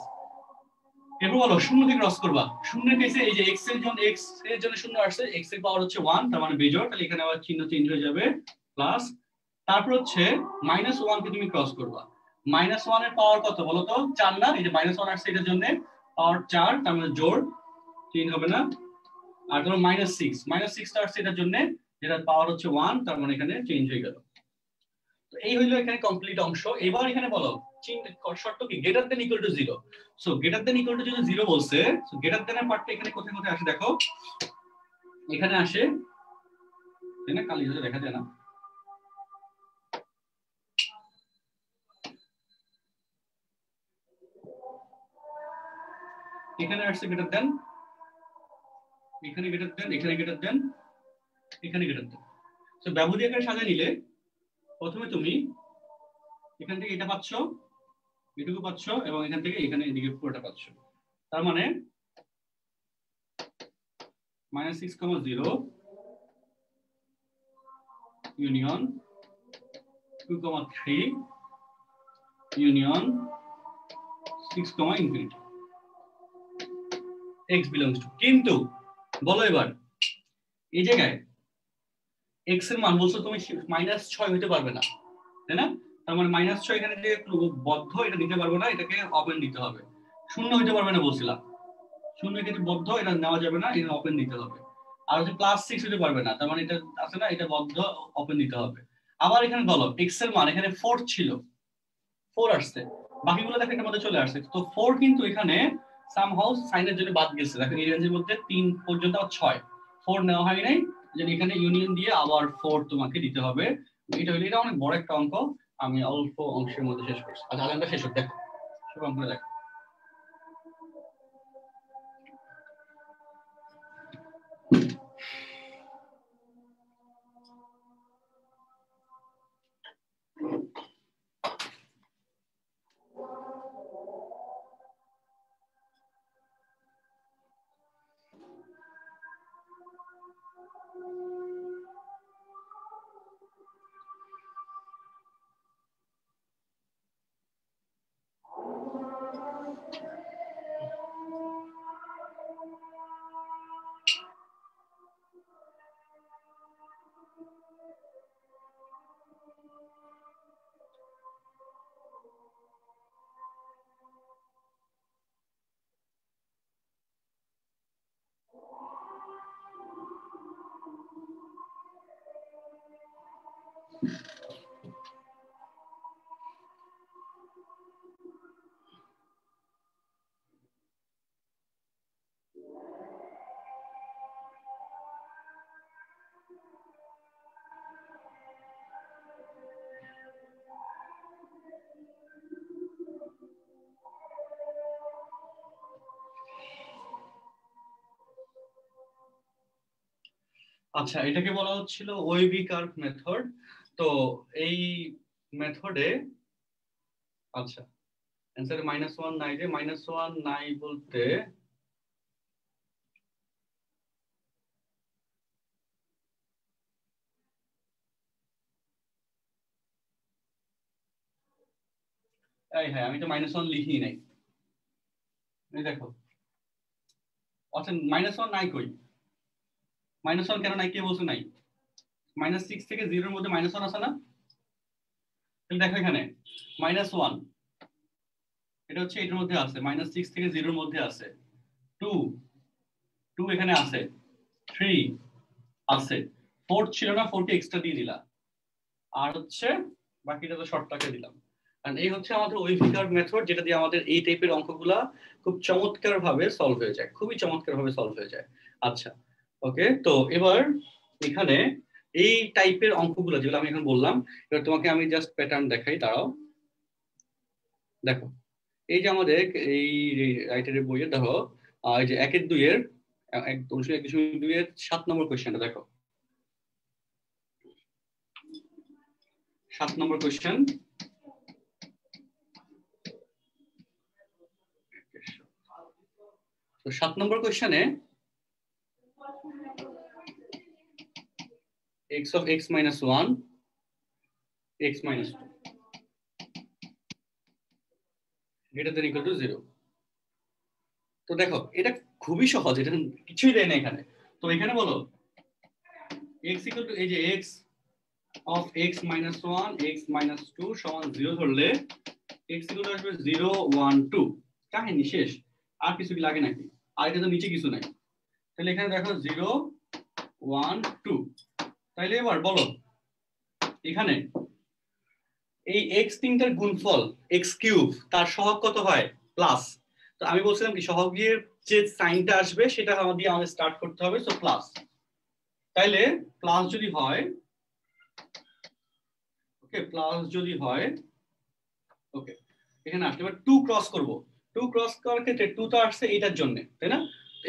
এরপর বলো 0 কে ক্রস করবা, 0 এর কেসে এই যে x এর জন্য 0 আসছে, x এর পাওয়ার হচ্ছে 1, তার মানে বিজোড়, তাহলে এখানে আবার চিহ্ন চেঞ্জ হয়ে যাবে প্লাস। তারপর হচ্ছে -1 কে তুমি ক্রস করবা, -1 এর পাওয়ার কত বলো তো? 4 না? এই যে -1 আসছে এটার জন্য পাওয়ার 4, তার মানে জোড়, চেঞ্জ হবে না। আর ধরো -6 টা আসছে এটার জন্য, যেটা পাওয়ার হচ্ছে 1, তার মানে এখানে চেঞ্জ হয়ে গেল। তো এই হইলো এখানে কমপ্লিট অংশ। এবার এখানে বলো শর্ত কি? Greater than equal to 0। So greater than equal to যদি 0 বলছে, সো গ্রেটার দেন এর পার্টটা এখানে কোথায় কোথায় আসে দেখো, এখানে আসে, তাই না? কালি হয়ে দেখা যায় না, এখানে আসছে গ্রেটার দেন, এখানে গ্রেটার দেন, এখানে গ্রেটার দেন, এখানে গ্রেটার দেন। তো ব্যবধি আকারে সাজায় নিলে প্রথমে তুমি এখান থেকে এটা পাচ্ছ, এটুকু পাচ্ছ, এবং এখান থেকে এখানে এদিকে পুরোটা পাচ্ছ। তার মানে -6,0 union 2,3 union 6, x belongs to। কিন্তু বলো এবার এই জায়গায় x এর মান বলছো তুমি -6 হতে পারবে না, তাই না? তার মানে -6 এখানে যে বদ্ধ, এটা নিতে পারবো না, এটাকে ওপেন দিতে হবে। 0 হতে পারবে না বলছিলাম, 0 এক্ষেত্রে বদ্ধ, এটা নেওয়া যাবে না, এটা ওপেন দিতে হবে। আর হচ্ছে +6 হতে পারবে না, তার মানে এটা আছে না, এটা বদ্ধ, ওপেন দিতে হবে। আবার এখানে বলো x এর মান এখানে 4 ছিল, 4 আসছে, বাকিগুলো দেখো এটার মধ্যে চলে আসছে। তো 4 কিন্তু এখানে সামহাউ সাইনের জন্য বাদ গেছে। দেখো এই রেঞ্জের মধ্যে 3 পর্যন্ত আর 6, 4 নেওয়া হয় নাই, যে এখানে ইউনিয়ন দিয়ে আবার 4 তোমাকে দিতে হবে। এটা হলো, এটা অনেক বড় একটা অঙ্ক, আমি অল্প অংশের মধ্যে শেষ করছি। আচ্ছা আলাদা শেষ হোক, দেখো সব অঙ্কগুলো দেখো। আচ্ছা, এটাকে বলা হচ্ছিল ওয়েভি কার্ভ মেথড। তো এই মেথডে আচ্ছা অ্যান্সারে -1 নাই, যে -1 নাই বলতে হ্যাঁ, আমি তো -1 লিখি নাই, এই দেখো। আচ্ছা -1 নাই কই, -1 কেন নাই, কে বলছে নাই? -6 থেকে 0 এর মধ্যে -1 আছে না? তাহলে দেখো এখানে -1, এটা হচ্ছে এটার মধ্যে আছে, -6 থেকে 0 এর মধ্যে আছে, 2 2 এখানে আছে, 3 আছে, 4 ছিল না, 4 কে এক্সট্রা দিয়ে দিলাম, আর হচ্ছে বাকিটা তো শর্টকাটে দিলাম। কারণ এই হচ্ছে আমাদের ওয়েভি কার্ভ মেথড, যেটা দিয়ে আমাদের এই টাইপের অঙ্কগুলা খুব চমৎকার ভাবে সলভ হয়ে যায়, খুবই চমৎকার ভাবে সলভ হয়ে যায়। আচ্ছা ওকে, তো এবার এখানে এই টাইপের অঙ্কগুলো যেগুলো আমি এখন বললাম, এবার তোমাকে আমি জাস্ট প্যাটার্ন দেখাই, দাঁড়াও। দেখো এই যে আমাদের এই রাইটারের বইয়ে দেখো, এই যে 1-2 এর 1-2 এর 7 নম্বর কোয়েশ্চেনটা দেখো। 7 নম্বর কোয়েশ্চেন, তো 7 নম্বর কোয়েশ্চেনে x of x minus 1, x minus 2 greater than equal to 0। তো দেখো এটা খুবই সহজ, এটা কিছুই দেয় না এখানে। তো এখানে বলো x equal to, এই যে x of x minus 1, x minus 2 সমান 0 ধরলে x equal to আসবে 0, 1, 2, কাহিনী শেষ। আর কিছু কি লাগে নাকি? আর এটা তো নিচে কিছু নাই, তাহলে এখানে দেখো 0, 1, 2। তাইলে এবার বলো এখানে এই x তিনটার গুণফল x কিউব, তার সহগ কত হয়? প্লাস। তো আমি বলছিলাম কি, সহগের যে সাইনটা আসবে সেটা আমাদের স্টার্ট করতে হবে, সো প্লাস। তাইলে প্লাস যদি হয়, ওকে প্লাস যদি হয়, ওকে এখানে আসলে এবার 2 ক্রস করব, 2 ক্রস করার ক্ষেত্রে 2 তো আসছে এটার জন্য, তাই না?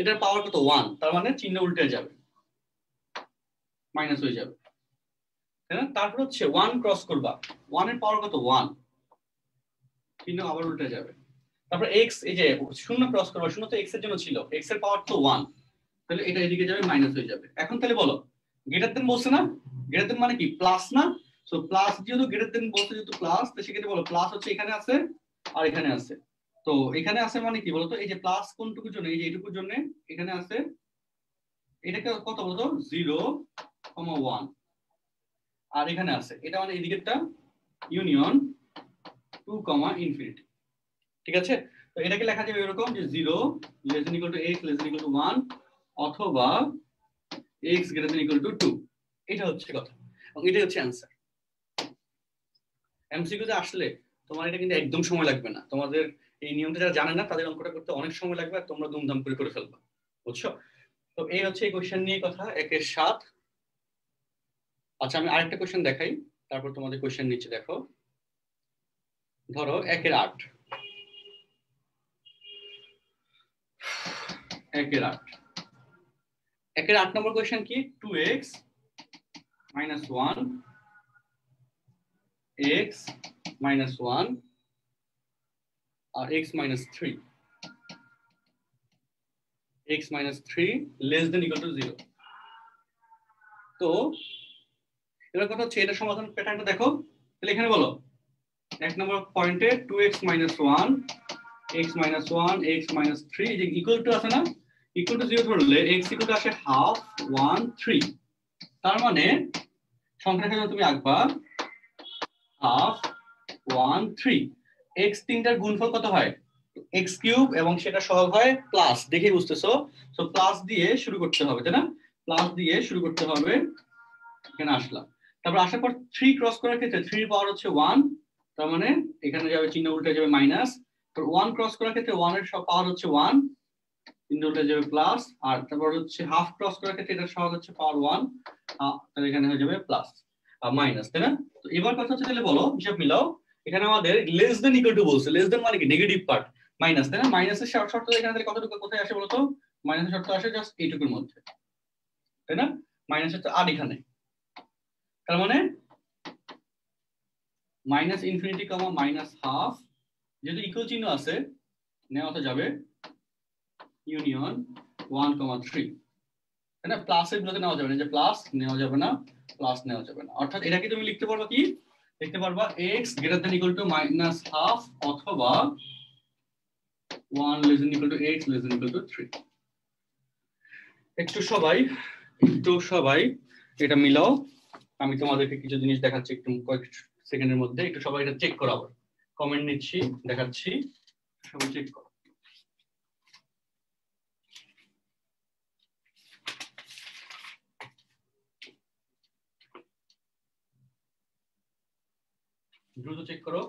এটার পাওয়ার কত 1, তার মানে চিহ্ন উল্টে যাবে, মাইনাস হয়ে যাবে, তাই না? তারপর হচ্ছে 1 ক্রস করবা, 1 এর পাওয়ার কত 1, চিহ্ন আবার উল্টে যাবে। তারপর x, এই যে 0 ক্রস করবা, 0 তো x এর জন্য ছিল, x এর পাওয়ার তো 1, তাহলে এটা এদিকে যাবে, মাইনাস হয়ে যাবে। এখন তাহলে বলো গ্রেটার দেন বলছে না, গ্রেটার দেন মানে কি প্লাস না? সো প্লাস, যেহেতু গ্রেটার দেন বলছে, যেহেতু প্লাস, তো সেক্ষেত্রে বলো প্লাস হচ্ছে এখানে আছে আর এখানে আছে। তো এখানে আছে মানে কি বলতো, এই যে প্লাস কোনটুকুর জন্য, এই যে এইটুকুর জন্য এখানে আছে, এটাকে কত বলতো 0,1, আর এখানে আছে এটা মানে এদিকেরটা ইউনিয়ন 2,∞। ঠিক আছে? তো এটাকে লেখা যাবে এরকম যে 0 less than equal to x less than equal to 1 অথবা x greater than equal to 2। এটা হচ্ছে কথা, এবং এটাই হচ্ছে অ্যান্সার। এমসিকিউতে আসলে তোমার এটা কিন্তু একদম সময় লাগবে না, তোমাদের এই নিয়মটা যারা জানে না তাদের অঙ্কটা করতে অনেক সময় লাগবে, আর তোমরা ধুমধাম করে ফেলবা, বুঝছো? তো এই হচ্ছে এই কোশ্চেন নিয়ে কথা, 1-7। আচ্ছা, আমি আরেকটা কোশ্চেন দেখাই, তারপর তোমাদের কোশ্চেন নিচে দেখো। ধরো 1-8, 1-8, 1-8 নম্বর কোশ্চেন কি, 2x minus 1 x minus 1 R x minus 3, x minus 3 less than equal to 0। তো এবার কথা হচ্ছে এটা সমাধান প্যাটার্নটা দেখো, তাহলে এখানে বলো 1 নম্বর পয়েন্টে 2x minus 1 x minus 1 x minus 3 যে ইকুয়াল টু আছে না, ইকুয়াল টু 0 ধরলে x ইকুয়াল টু আসে হাফ 1 3, তার মানে সংখ্যাটা তুমি আঁকবা হাফ 1 3, x তিনটার গুণফল কত হয় x কিউব, এবং সেটা সহগ হয় প্লাস, দেখে বুঝতেছো? সো প্লাস দিয়ে শুরু করতে হবে, তাই না? প্লাস দিয়ে শুরু করতে হবে, এখানে আসলাম। তারপর আসার পর 3 ক্রস করার ক্ষেত্রে 3 পাওয়ার হচ্ছে 1, তার মানে এখানে যাবে চিহ্ন উল্টে যাবে মাইনাস। তো 1 ক্রস করার ক্ষেত্রে 1 এর সব পাওয়ার হচ্ছে 1, চিহ্ন উল্টে যাবে প্লাস। আর তারপর হচ্ছে হাফ ক্রস করার ক্ষেত্রে এটার সহগ হচ্ছে পাওয়ার 1, তাহলে এখানে হয়ে যাবে প্লাস মাইনাস, তাই না? তো এবার কথা হচ্ছে তাহলে বলো, হিসাব মিলাও, এখানে আমাদের লেস দেন ইকুয়াল টু বলছে, লেস দেন মানে কি নেগেটিভ পার্ট, মাইনাস, তাই না? মাইনাসের শর্ত এখানে তাহলে কতটুকু কোথায় আসে বলতো, মাইনাসের শর্ত আসে জাস্ট এইটুকুর মধ্যে, তাই না? মাইনাসের তো আর এখানে, তার মানে মাইনাস ইনফিনিটি কমা মাইনাস হাফ, যেহেতু ইকুয়াল চিহ্ন আছে নেওয়াতে যাবে ইউনিয়ন 1,3, তাই না? প্লাসের গুলোতে নেওয়া যাবে না, যে প্লাস নেওয়া যাবে না, প্লাস নেওয়া যাবে না। অর্থাৎ এটাকে তুমি লিখতে পারবা কি, লিখতে পারবা x greater than equal two minus half অথবা 1 less than equal two x less than equal two 3। একটু সবাই এটা মিলাও, আমি তোমাদেরকে কিছু জিনিস দেখাচ্ছি একটু কয়েক সেকেন্ডের মধ্যে, একটু সবাই এটা চেক করো, আবার কমেন্ট নিচ্ছি, দেখাচ্ছি, সবাই চেক করো। দ্রুত চেক করো।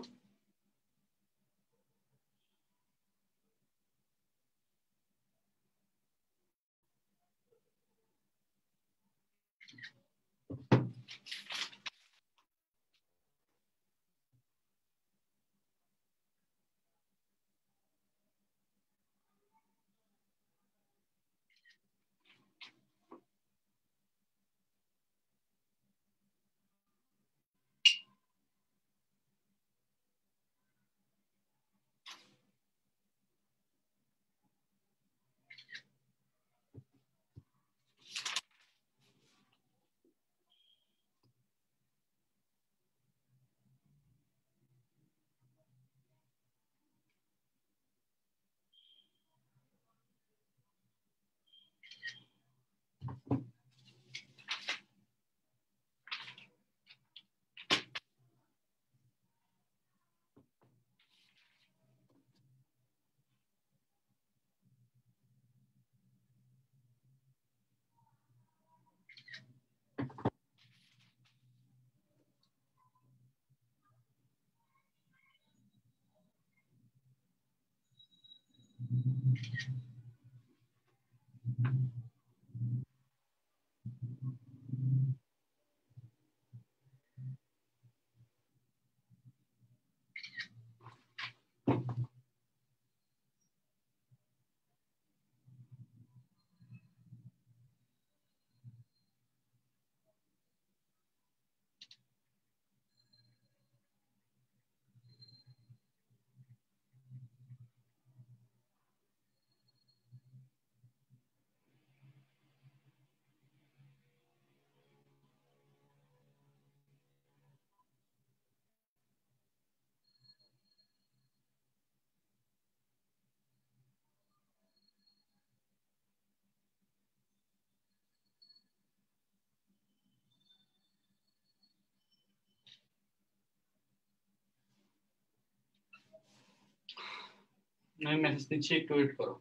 আমি মেসেজ নিচ্ছি, একটু ওয়েট করো।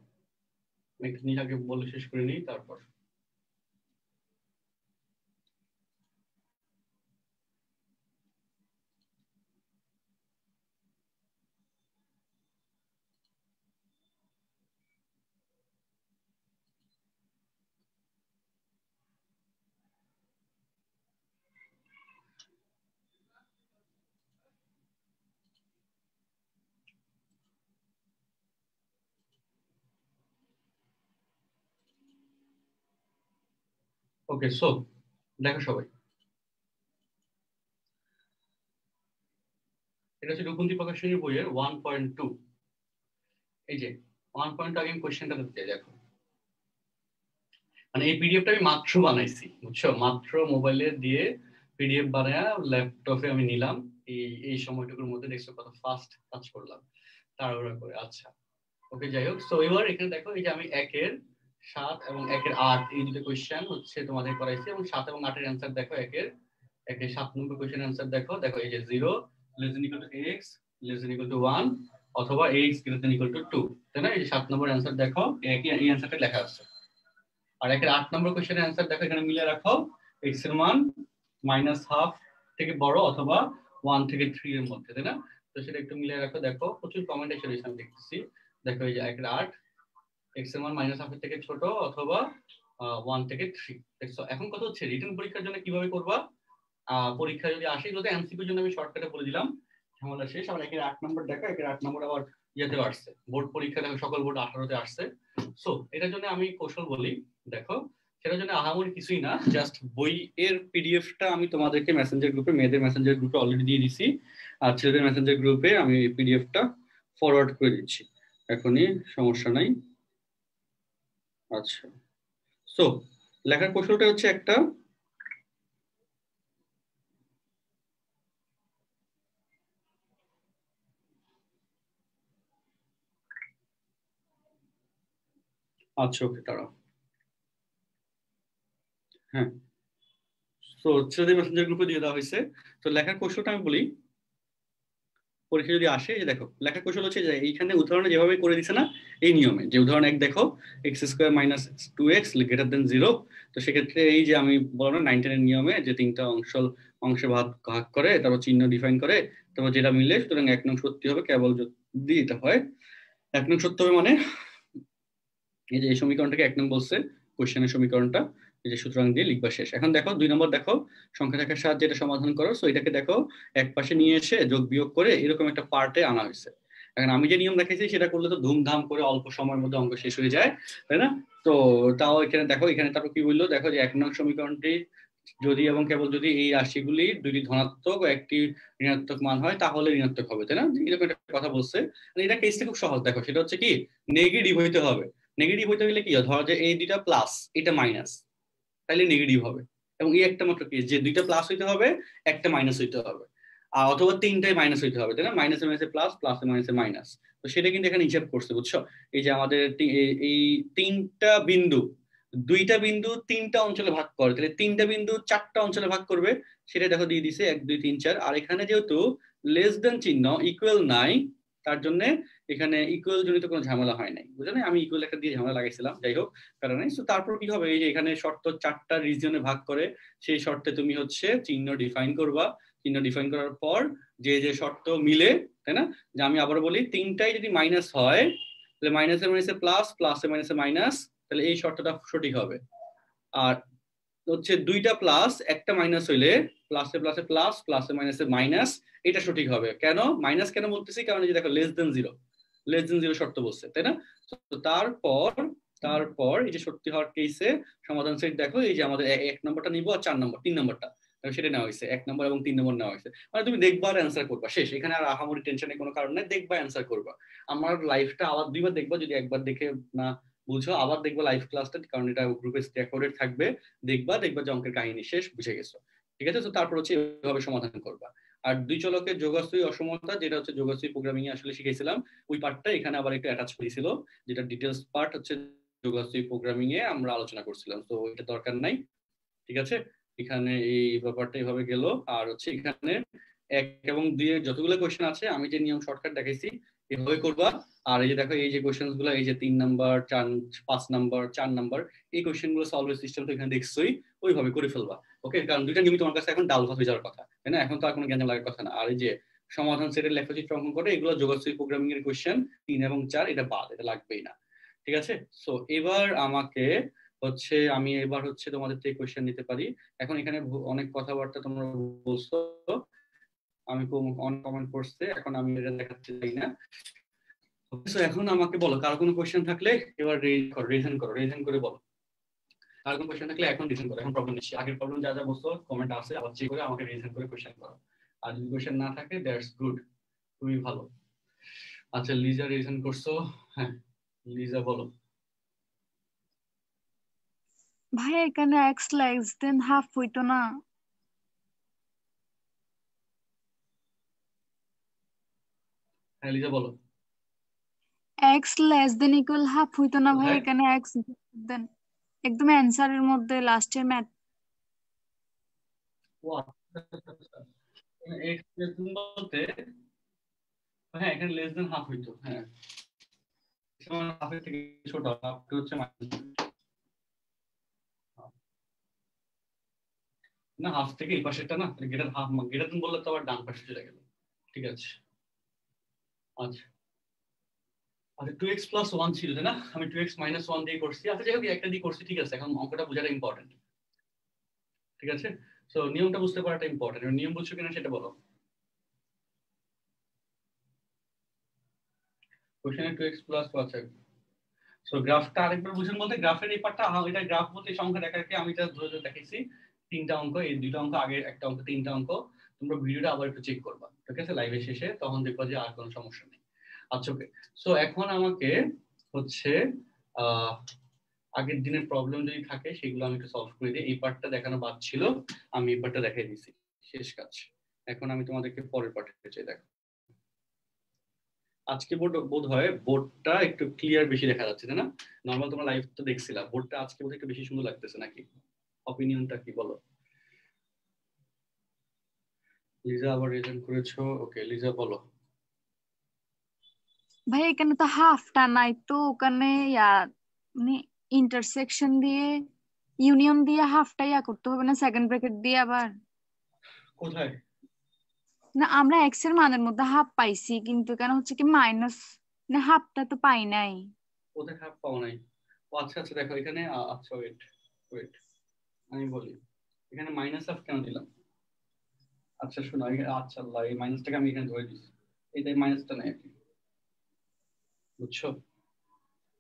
একটা জিনিস আগে বলে শেষ করে নিই তারপর। ওকে, সো দেখো সবাই, এটা হচ্ছে রূপন্তী প্রকাশনীর বইয়ের 1.2। এই যে 1.2 আগে আমি কোশ্চেনটা দিতে দেখো, মানে এই পিডিএফটা আমি মাত্র বানাইছি, বুঝছো? মাত্র মোবাইলে দিয়ে পিডিএফ বানায়া ল্যাপটপে আমি নিলাম। এই এই সময়টুকুর মধ্যে দেখছো কত ফাস্ট কাজ করলাম তাড়াহুড়া করে। আচ্ছা, ওকে, যাই হোক। সো এবার এখানে দেখো, এই যে আমি 1-এর 7 এবং 1-এর 8 এই দুটো কোশ্চেন হচ্ছে তোমাদের করাইছি, এবং 7 এবং 8-এর অ্যান্সার দেখো। 1-এর 7 নম্বর কোশ্চেনের অ্যান্সার দেখো। দেখো এই যে 0 less than equal to x less than equal to 1 অথবা x greater than equal to 2, তাই না? এই যে 7 নম্বর অ্যান্সার দেখো, এই অ্যান্সারটা লেখা আছে। আর 1-এর 8 নম্বর কোশ্চেনের অ্যান্সার দেখো, এখানে মিলে রাখো x এর মান -12 থেকে বড় অথবা 1 থেকে 3 এর মধ্যে, তাই না? তো সেটা একটু মিলে রাখো। দেখো প্রচুর কমেন্ট এসে রয়েছে, আমি দেখতেছি। দেখো এই যে 1-এর 8 x এর মান -12 থেকে ছোট অথবা 1 থেকে 3। দেখছো এখন কথা হচ্ছে রিটেন পরীক্ষার জন্য কিভাবে করবা। পরীক্ষা যদি আসে, এগুলো তো এমসিকিউর জন্য আমি শর্টকাটে বলে দিলাম, ঝামেলা শেষ। আবার 1-এর 8 নম্বর দেখো, 1-এর 8 নম্বর আবার ইয়েতেও আসছে, বোর্ড পরীক্ষা দেখো, সকল বোর্ড 18-তে আসছে। সো এটার জন্য আমি কৌশল বলি, দেখো সেটার জন্য আহামরি কিছুই না, জাস্ট বইয়ের পিডিএফটা আমি তোমাদেরকে মেসেঞ্জার গ্রুপে, মেয়েদের মেসেঞ্জার গ্রুপে অলরেডি দিয়ে দিছি, আর ছেলেদের মেসেঞ্জার গ্রুপে আমি পিডিএফটা ফরওয়ার্ড করে দিচ্ছি এখনই, সমস্যা নাই। আচ্ছা, সো লেখার কৌশলটা হচ্ছে একটা, আচ্ছা ওকে তারা, হ্যাঁ, তো ছেলেদের মেসেঞ্জার গ্রুপে দিয়ে দেওয়া হয়েছে। তো লেখার কৌশলটা আমি বলি, পরীক্ষা যদি আসে, যে দেখো লেখার কৌশল হচ্ছে যে এইখানে উদাহরণে যেভাবে করে দিছে না, এই নিয়মে, যে উদাহরণ 1 দেখো x² - 2x গ্রেটার দেন 0। তো সেক্ষেত্রে এই যে আমি বললাম না 9-10 এর নিয়মে, যে 3টা অংশে ভাগ ভাগ করে, তারপর চিহ্ন ডিফাইন করে, তারপর যেটা মিলে, সুতরাং 1 নং সত্যি হবে কেবল যদি এটা হয়। 1 নং সত্য হবে মানে এই যে এই সমীকরণটাকে 1 নং বলছে, কোশ্চেনের সমীকরণটা, এই যে সুতরাং দিয়ে লিখবা শেষ। এখন দেখো 2 নম্বর দেখো, সংখ্যা থাকার সাহায্যে এটা সমাধান করো। সো এটাকে দেখো এক পাশে নিয়ে এসে যোগ বিয়োগ করে এরকম একটা পার্টে আনা হয়েছে। এখন আমি যে নিয়ম দেখাইছি সেটা করলে তো ধুমধাম করে অল্প সময়ের মধ্যে অঙ্ক শেষ হয়ে যায়, তাই না? তো তাও এখানে দেখো, এখানে তারপর কি বললো দেখো, যে 1 নং সমীকরণটি যদি এবং কেবল যদি এই রাশিগুলি দুটি ধনাত্মক ও একটি ঋণাত্মক মান হয় তাহলে ঋণাত্মক হবে, তাই না? এরকম একটা কথা বলছে। এটা কেসটা খুব সহজ, দেখো সেটা হচ্ছে কি, নেগেটিভ হইতে হবে। নেগেটিভ হইতে গেলে কি হয়, ধরো যে এই দুইটা প্লাস, এটা মাইনাস, তাহলে নেগেটিভ হবে। এবং এই একটা মাত্র কেস, যে দুইটা প্লাস হইতে হবে, একটা মাইনাস হইতে হবে, অথবা তিনটাই মাইনাস হইতে হবে, তাই না? মাইনাসে মাইনাসে প্লাস, প্লাসে মাইনাসে মাইনাস। তো সেটা কিন্তু এখানে হিসাব করছে, বুঝছো? এই যে আমাদের এই তিনটা বিন্দু, দুইটা বিন্দু তিনটা অঞ্চলে ভাগ করে, তাহলে তিনটা বিন্দু চারটা অঞ্চলে ভাগ করবে, সেটা দেখো দিয়ে দিছে 1 2 3 4। আর এখানে যেহেতু লেস দেন চিহ্ন, ইকুয়াল নাই, তার জন্য এখানে ইকুয়াল জনিত কোনো ঝামেলা হয় নাই, বুঝলে? আমি ইকুয়াল একটা দিয়ে ঝামেলা লাগাইছিলাম, যাই হোক কারণে। তো তারপর কি হবে, এই যে এখানে শর্ত 4টা রিজিয়নে ভাগ করে, সেই শর্তে তুমি হচ্ছে চিহ্ন ডিফাইন করবা। চিহ্ন ডিফাইন করার পর যে যে শর্ত মিলে, তাই না? যে আমি আবার বলি, তিনটাই যদি মাইনাস হয় তাহলে মাইনাসে মাইনাসে প্লাস, প্লাসে মাইনাসে মাইনাস, তাহলে এই শর্তটা সঠিক হবে। আর হচ্ছে দুইটা প্লাস একটা মাইনাস হইলে প্লাসে প্লাসে প্লাস, প্লাসে মাইনাসে মাইনাস, এটা সঠিক হবে। কেন মাইনাস কেন বলতেছি, কারণ এই যে দেখো less than zero, less than zero শর্ত বলছে, তাই না? তো তারপর তারপর এই যে সত্যি হওয়ার কেসে সমাধান সেট দেখো, এই যে আমাদের 1 নম্বরটা নিব আর 4 নম্বর 3 নম্বরটা, সেটা নেওয়া হয়েছে। 1 নম্বর এবং 3 নম্বর নেওয়া হয়েছে, মানে তুমি দেখবা আর অ্যান্সার করবা, শেষ। এখানে আর আহামরি টেনশনের কোনো কারণ নেই, দেখবা অ্যান্সার করবা। আমার লাইফটা আবার 2বার দেখবা, যদি একবার দেখে না বুঝো আবার দেখবা লাইভ ক্লাসটা, কারণ এটা গ্রুপে রেকর্ডেড থাকবে। দেখবা যে অঙ্কের কাহিনী শেষ, বুঝে গেছো, ঠিক আছে? তো তারপর হচ্ছে এভাবে সমাধান করবা। আর দুই চলকের যোগাশ্রয়ী অসমতা, যেটা হচ্ছে যোগাশ্রয়ী প্রোগ্রামিং এ আসলে শিখেছিলাম, ওই পার্টটা এখানে আবার একটু অ্যাটাচ করেছিল, যেটা ডিটেলস পার্ট হচ্ছে যোগাশ্রয়ী প্রোগ্রামিং এ আমরা আলোচনা করছিলাম, তো এটা দরকার নাই, ঠিক আছে? এখানে এই ব্যাপারটা এইভাবে গেল। আর হচ্ছে এখানে 1 এবং 2 এর যতগুলো কোয়েশ্চেন আছে, আমি যে নিয়ম শর্টকাট দেখাইছি এভাবে করবা। আর এই যে দেখো এই যে কোশ্চেন গুলো, এই যে 3 নাম্বার 4 5 নাম্বার 4 নাম্বার, এই কোশ্চেন গুলো সলভের সিস্টেম তো এখানে দেখছোই, ওইভাবে করে ফেলবা। ওকে, কারণ দুইটা নিয়মই তোমার কাছে এখন ডাল ভাত হয়ে যাওয়ার কথা, তাই না? এখন তো আর কোনো জ্ঞান লাগার কথা না। আর এই যে সমাধান সেটের লেখচিত্র অঙ্কন করে, এগুলো যোগাযোগ প্রোগ্রামিং এর কোশ্চেন 3 এবং 4, এটা বাদ, এটা লাগবেই না। ঠিক আছে? সো এবার আমাকে হচ্ছে, আমি এবার হচ্ছে তোমাদের থেকে কোশ্চেন নিতে পারি। এখন এখানে অনেক কথাবার্তা তোমরা বলছো, আমি অনেক কমেন্ট করছে, এখন আমি এটা দেখাতে চাই না। এখন আমাকে বলো, কার কোনো কোশ্চেন থাকলে এবার রিজন করে বলো। কার কোনো কোশ্চেন থাকলে এখন রিজন করো, এখন প্রবলেম নিচ্ছি। আগের প্রবলেম যা যা বলছো কমেন্ট আছে, আবার চেক করে আমাকে রিজন করে কোশ্চেন করো। আর যদি কোশ্চেন না থাকে, দ্যাটস গুড, খুবই ভালো। আচ্ছা, লিজা রিজন করছো? হ্যাঁ, লিজা বলো। ভাই এখানে এক্স লেস দেন হাফ হইতো না? হ্যাঁ, লিজা বলো। X less than equal half হইতো না ভাই? কোথায়? এখানে এক্স দেন একদম অ্যান্সারের মধ্যে লাস্টের ম্যাথ। এক্স বলতে, হ্যাঁ এখানে লেস দেন হাফ হইতো, হ্যাঁ হাফের থেকে ছোট, হাফ হচ্ছে না, হাফ থেকে এই পাশেরটা না, গ্রেটার হাফ, গ্রেটার দেন বললে তো আবার ডান পাশে চলে গেল। ঠিক আছে, আচ্ছা আচ্ছা 2x প্লাস 1 ছিল না, আমি 2x মাইনাস 1 দিয়ে করছি। আচ্ছা যাই হোক, একটা দিয়ে করছি, ঠিক আছে। এখন অঙ্কটা বোঝাটা ইম্পর্টেন্ট, ঠিক আছে? সো নিয়মটা বুঝতে পারাটা ইম্পর্টেন্ট। নিয়ম বুঝছো কিনা সেটা বলো। কোশ্চেনে 2x প্লাস, আচ্ছা সো গ্রাফটা আরেকবার বুঝুন বলতে, গ্রাফের এই পার্টটা, এটা গ্রাফ বলতে সংখ্যা দেখাকে আমি জাস্ট ধরে ধরে দেখাইছি। 3টা অঙ্ক, এই 2টা অঙ্ক, আগে একটা অঙ্ক, 3টা অঙ্ক। তোমরা ভিডিওটা আবার একটু চেক করবা, ঠিক আছে, লাইভের শেষে, তখন দেখবা যে আর কোনো সমস্যা নেই। আচ্ছা ওকে, সো এখন আমাকে হচ্ছে আহ আগের দিনের প্রবলেম যদি থাকে সেগুলো আমি একটু সলভ করে দিই। এই পার্টটা দেখানো বাদ ছিল, আমি এই পার্টটা দেখাই দিয়েছি, শেষ কাজ। এখন আমি তোমাদেরকে পরের পার্টে চাই। দেখো আজকে বোধ হয় বোর্ডটা একটু ক্লিয়ার বেশি দেখা যাচ্ছে, তাই না? নর্মাল তোমরা লাইভ তো দেখছিলা, বোর্ডটা আজকে বোধ একটু বেশি সুন্দর লাগতেছে নাকি? অপিনিয়নটা কি বলো? লিজা আবার রিজন করেছো, ওকে লিজা বলো। ভাই এখানে তো হাফটা নাই তো, ওখানে মানে ইন্টারসেকশন দিয়ে ইউনিয়ন দিয়ে হাফটা করতে হবে না, সেকেন্ড ব্র্যাকেট দিয়ে আবার? কোথায়? না, আমরা এক্স এর মানের মধ্যে হাফ পাইছি, কিন্তু কেন হচ্ছে কি মাইনাস, না হাফটা তো পাই নাই। কোথায় হাফ পাও নাই? ও আচ্ছা আচ্ছা, দেখো এখানে আচ্ছা ওয়েট ওয়েট, আমি বলি এখানে মাইনাস হাফ কেন দিলাম। আচ্ছা শোনো, আচ্ছা আল্লাহ, এই মাইনাসটাকে আমি এখানে ধরে দিচ্ছি, এইটাই মাইনাসটা নেই আর কি, বুঝছো?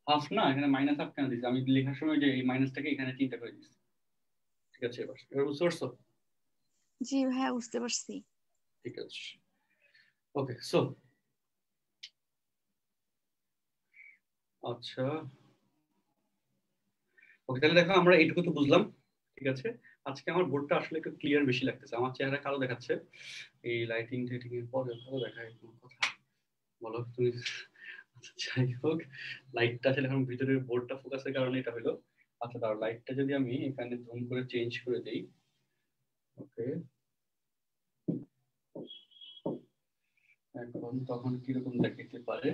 হাফ না, এখানে মাইনাস হাফ কেন দিচ্ছি, আমি লেখার সময় যে এই মাইনাসটাকে এখানে চিন্তা করে দিচ্ছি। ঠিক আছে, এবার এবার বুঝতে পারছো? জি ভাইয়া, বুঝতে পারছি। ঠিক আছে, ওকে সো আচ্ছা ওকে, তাহলে দেখো আমরা এইটুকু তো বুঝলাম, ঠিক আছে। আজকে আমার বোর্ডটা আসলে একটু ক্লিয়ার বেশি লাগতেছে, আমার চেহারা কালো দেখাচ্ছে এই লাইটিং টাইটিং এর পরে, ভালো দেখায় কোনো কথা বলো তুমি। আচ্ছা যাই হোক, লাইটটা আসলে এখন ভিতরের বোর্ডটা ফোকাসের কারণে এটা হলো। আচ্ছা তার লাইটটা যদি আমি এখানে জুম করে চেঞ্জ করে দেই, ওকে, এখন তখন কিরকম দেখাইতে পারে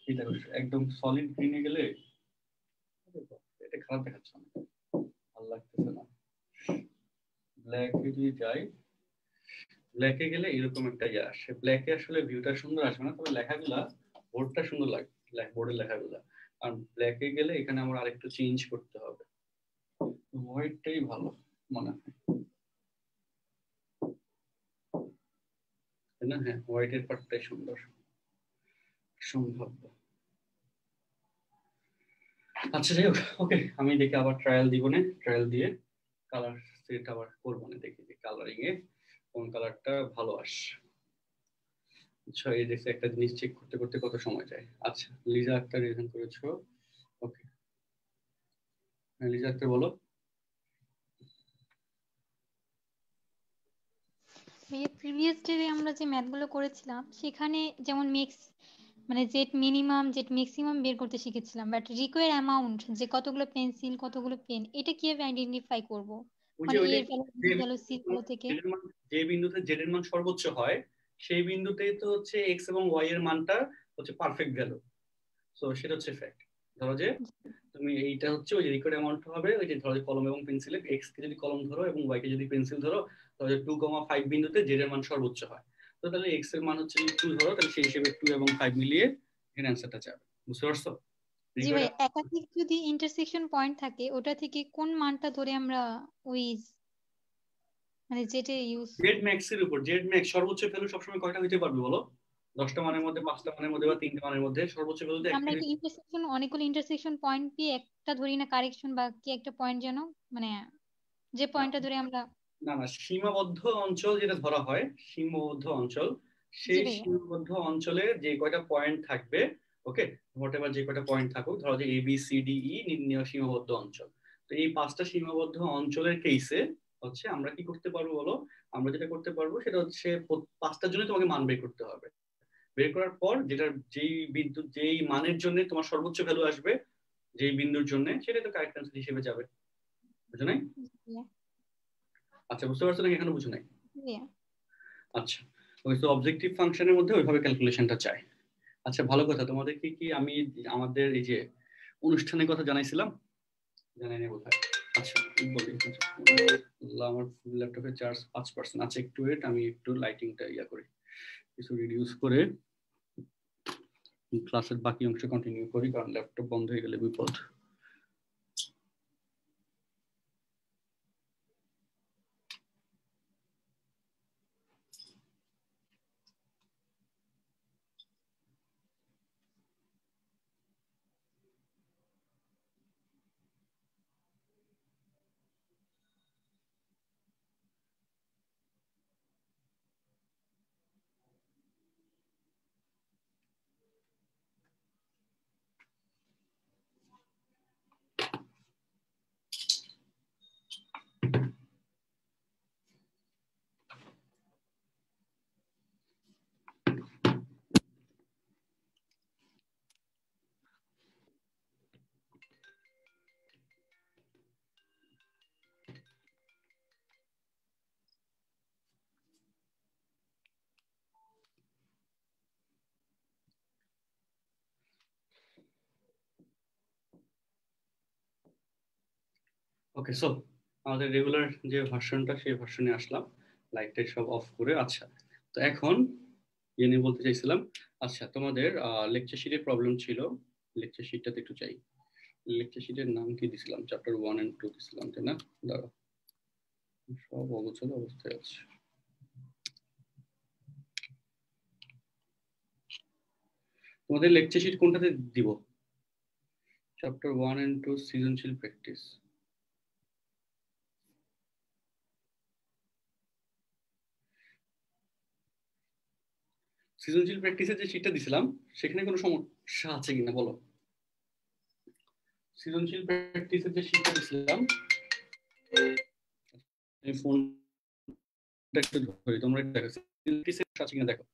এটা, একদম সলিড গ্রিনে গেলে এটা খারাপ দেখাচ্ছে, আমার ভালো লাগতেছে না। ব্ল্যাকে যদি যাই, ব্ল্যাকে গেলে এরকম একটা ইয়ে আসে, ব্ল্যাকে আসলে ভিউটা সুন্দর আসবে না, তবে লেখাগুলা বোর্ডটা সুন্দর লাগে, বোর্ডের লেখাগুলা। আর ব্ল্যাকে গেলে এখানে আমার আরেকটু চেঞ্জ করতে হবে, হোয়াইটটাই ভালো মনে হয়, তাই না? হ্যাঁ, হোয়াইটের পার্টটাই সুন্দর সম্ভাব্য। আচ্ছা যাই হোক, ওকে, আমি দেখি আবার ট্রায়াল দিব না, ট্রায়াল দিয়ে কালার সেট আবার করবো না, দেখি যে কালারিং এ কোন কালারটা ভালো আসে। আচ্ছা এই দেখছি একটা জিনিস চেক করতে করতে কত সময় যায়। আচ্ছা লিজা একটা রিভিশন করেছো, ওকে, লিজা একটা বলো। প্রিভিয়াস ডে আমরা যে ম্যাথগুলো করেছিলাম সেখানে যেমন মিক্স মানে জেড মিনিমাম জেড ম্যাক্সিমাম বের করতে শিখেছিলাম, বাট রিকোয়ার অ্যামাউন্ট যে কতগুলো পেন্সিল কতগুলো পেন এটা কিভাবে আইডেন্টিফাই করব, ওই যে মানে এর ওইটাই, value b value c value থেকে? জেড এর মান, যে বিন্দুতে জেড এর মান সর্বোচ্চ হয় সেই বিন্দুতেই তো হচ্ছে এক্স এবং ওয়াই এর মানটা হচ্ছে পারফেক্ট ভ্যালু। সো সেটা হচ্ছে ফ্যাক্ট। ধরো যে তুমি এইটা হচ্ছে ওই যে রিকোয়ার্ড অ্যামাউন্ট হবে ওই যে ধরো যে কলম এবং পেন্সিলে এক্স কে যদি কলম ধরো এবং ওয়াই কে যদি পেন্সিল ধরো, তাহলে 2,5 বিন্দুতে জেড এর মান সর্বোচ্চ হয়। তো তাহলে এক্স এর মান হচ্ছে 2 ধরো, তাহলে সেই হিসেবে 2 এবং 5 মিলিয়ে এখানে অ্যান্সারটা যাবে। বুঝতে পারছো? জি ভাই, একাধিক যদি ইন্টারসেকশন পয়েন্ট থাকে ওটা থেকে কোন মানটা ধরে আমরা ওই মানে যেটা ইউজ জেড ম্যাক্স এর উপর, জেড ম্যাক্স সর্বোচ্চ ভ্যালু সবসময় কয়টা হইতে পারবে বলো? 10টা মানের মধ্যে, 5টা মানের মধ্যে বা 3টা মানের মধ্যে সর্বোচ্চ ভ্যালু তো আমরা একটাই। কি ইন্টারসেকশন অনেকগুলো ইন্টারসেকশন পয়েন্ট দিয়ে একটা ধরি না কারেকশন বা কি একটা পয়েন্ট যেন, মানে যে না পয়েন্টটা ধরে আমরা। না না, সীমাবদ্ধ অঞ্চল যেটা ধরা হয়, সীমাবদ্ধ অঞ্চল, জি সেই ভাইয়া। সীমাবদ্ধ অঞ্চলে যে কয়টা পয়েন্ট থাকবে, ওকে, হোয়াটএভার যে কয়টা পয়েন্ট থাকুক, ধরো যে A B C D E নির্ণয় সীমাবদ্ধ অঞ্চল। তো এই 5টা সীমাবদ্ধ অঞ্চলের কেসে হচ্ছে আমরা কি করতে পারবো বলো? আমরা যেটা করতে পারবো সেটা হচ্ছে 5টার জন্য তোমাকে মান বের করতে হবে। বের করার পর যেটার যেই বিদ্যুৎ যেই মানের জন্য তোমার সর্বোচ্চ ভ্যালু আসবে, যেই বিন্দুর জন্য, সেটাই তো কারেক্ট অ্যান্সার হিসেবে যাবে। বুঝো নাই? জি ভাইয়া। আচ্ছা, বুঝতে পারছো নাকি? এখনো বুঝো নাই? জি ভাইয়া। আচ্ছা, ওই তো অবজেক্টিভ ফাংশনের মধ্যে ওইভাবে ক্যালকুলেশনটা চাই। আচ্ছা, ভালো কথা। তোমাদেরকে কি আমি আমাদের এই যে অনুষ্ঠানের কথা জানাইছিলাম? জানাই না বোধহয়। আচ্ছা বলি, আল্লাহ, আমার ল্যাপটপে চার্জ 5%। আচ্ছা একটু ওয়েট, আমি একটু লাইটিংটা ইয়া করি, কিছু রিডিউস করে ক্লাসের বাকি অংশ কন্টিনিউ করি, কারণ ল্যাপটপ বন্ধ হয়ে গেলে বিপদ। ওকে, সো আমাদের রেগুলার যে ভার্সনটা, সেই ভার্সনে আসলাম, লাইটটা সব অফ করে। আচ্ছা, তো এখন নিয়ে বলতে চাইছিলাম, আচ্ছা তোমাদের লেকচার শিটের প্রবলেম ছিল। লেকচার শিটটাতে একটু চাই। লেকচার শিটের নাম কি দিছিলাম? চ্যাপ্টার 1 and 2 দিছিলাম, তাই না? দাঁড়াও, সব অগোছালো অবস্থায় আছে। তোমাদের লেকচার শিট কোনটাতে দিব? চ্যাপ্টার 1 and 2 সৃজনশীল প্র্যাকটিস। সৃজনশীল প্র্যাকটিসের যে শিটটা দিছিলাম, সেখানে কোনো সমস্যা আছে কিনা বলো? সৃজনশীল প্র্যাকটিসের যে শিটটা দিছিলাম, ফোনটা একটু ধরি, তোমরা একটু দেখো প্র্যাকটিসের আছে কিনা দেখো।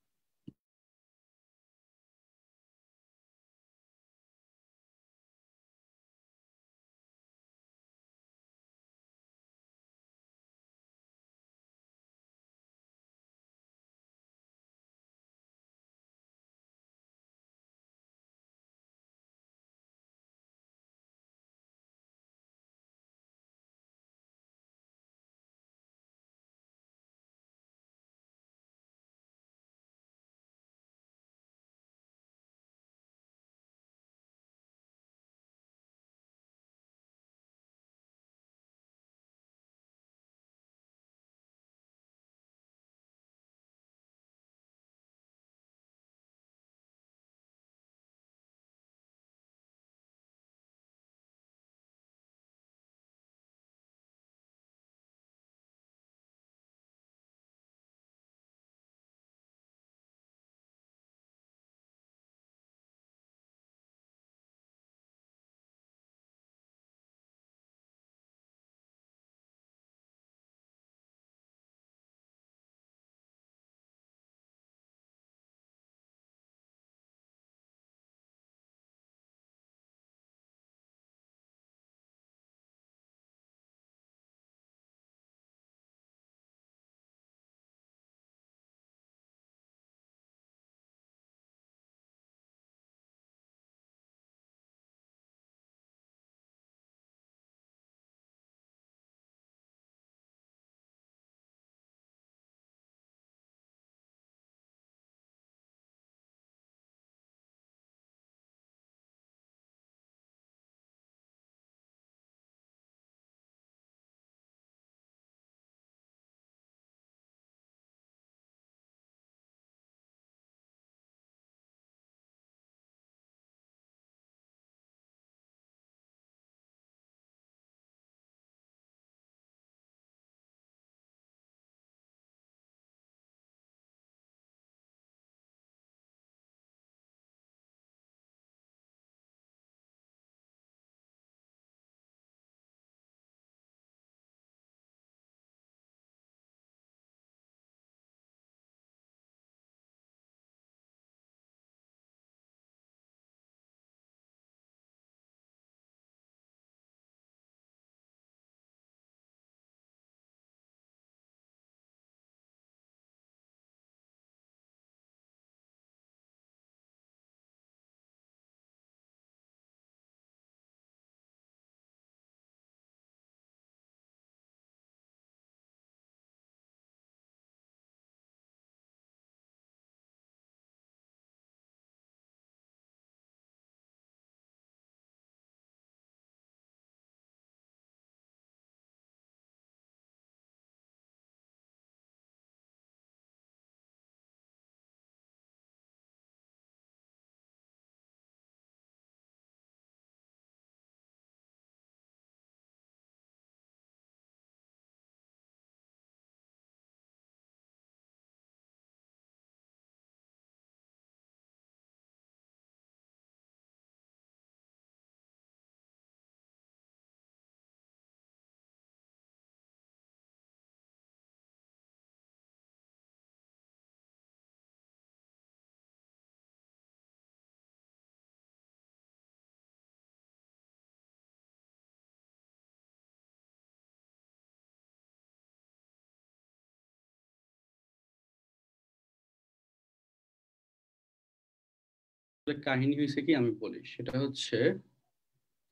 কাহিনী হয়েছে কি আমি বলি, সেটা হচ্ছে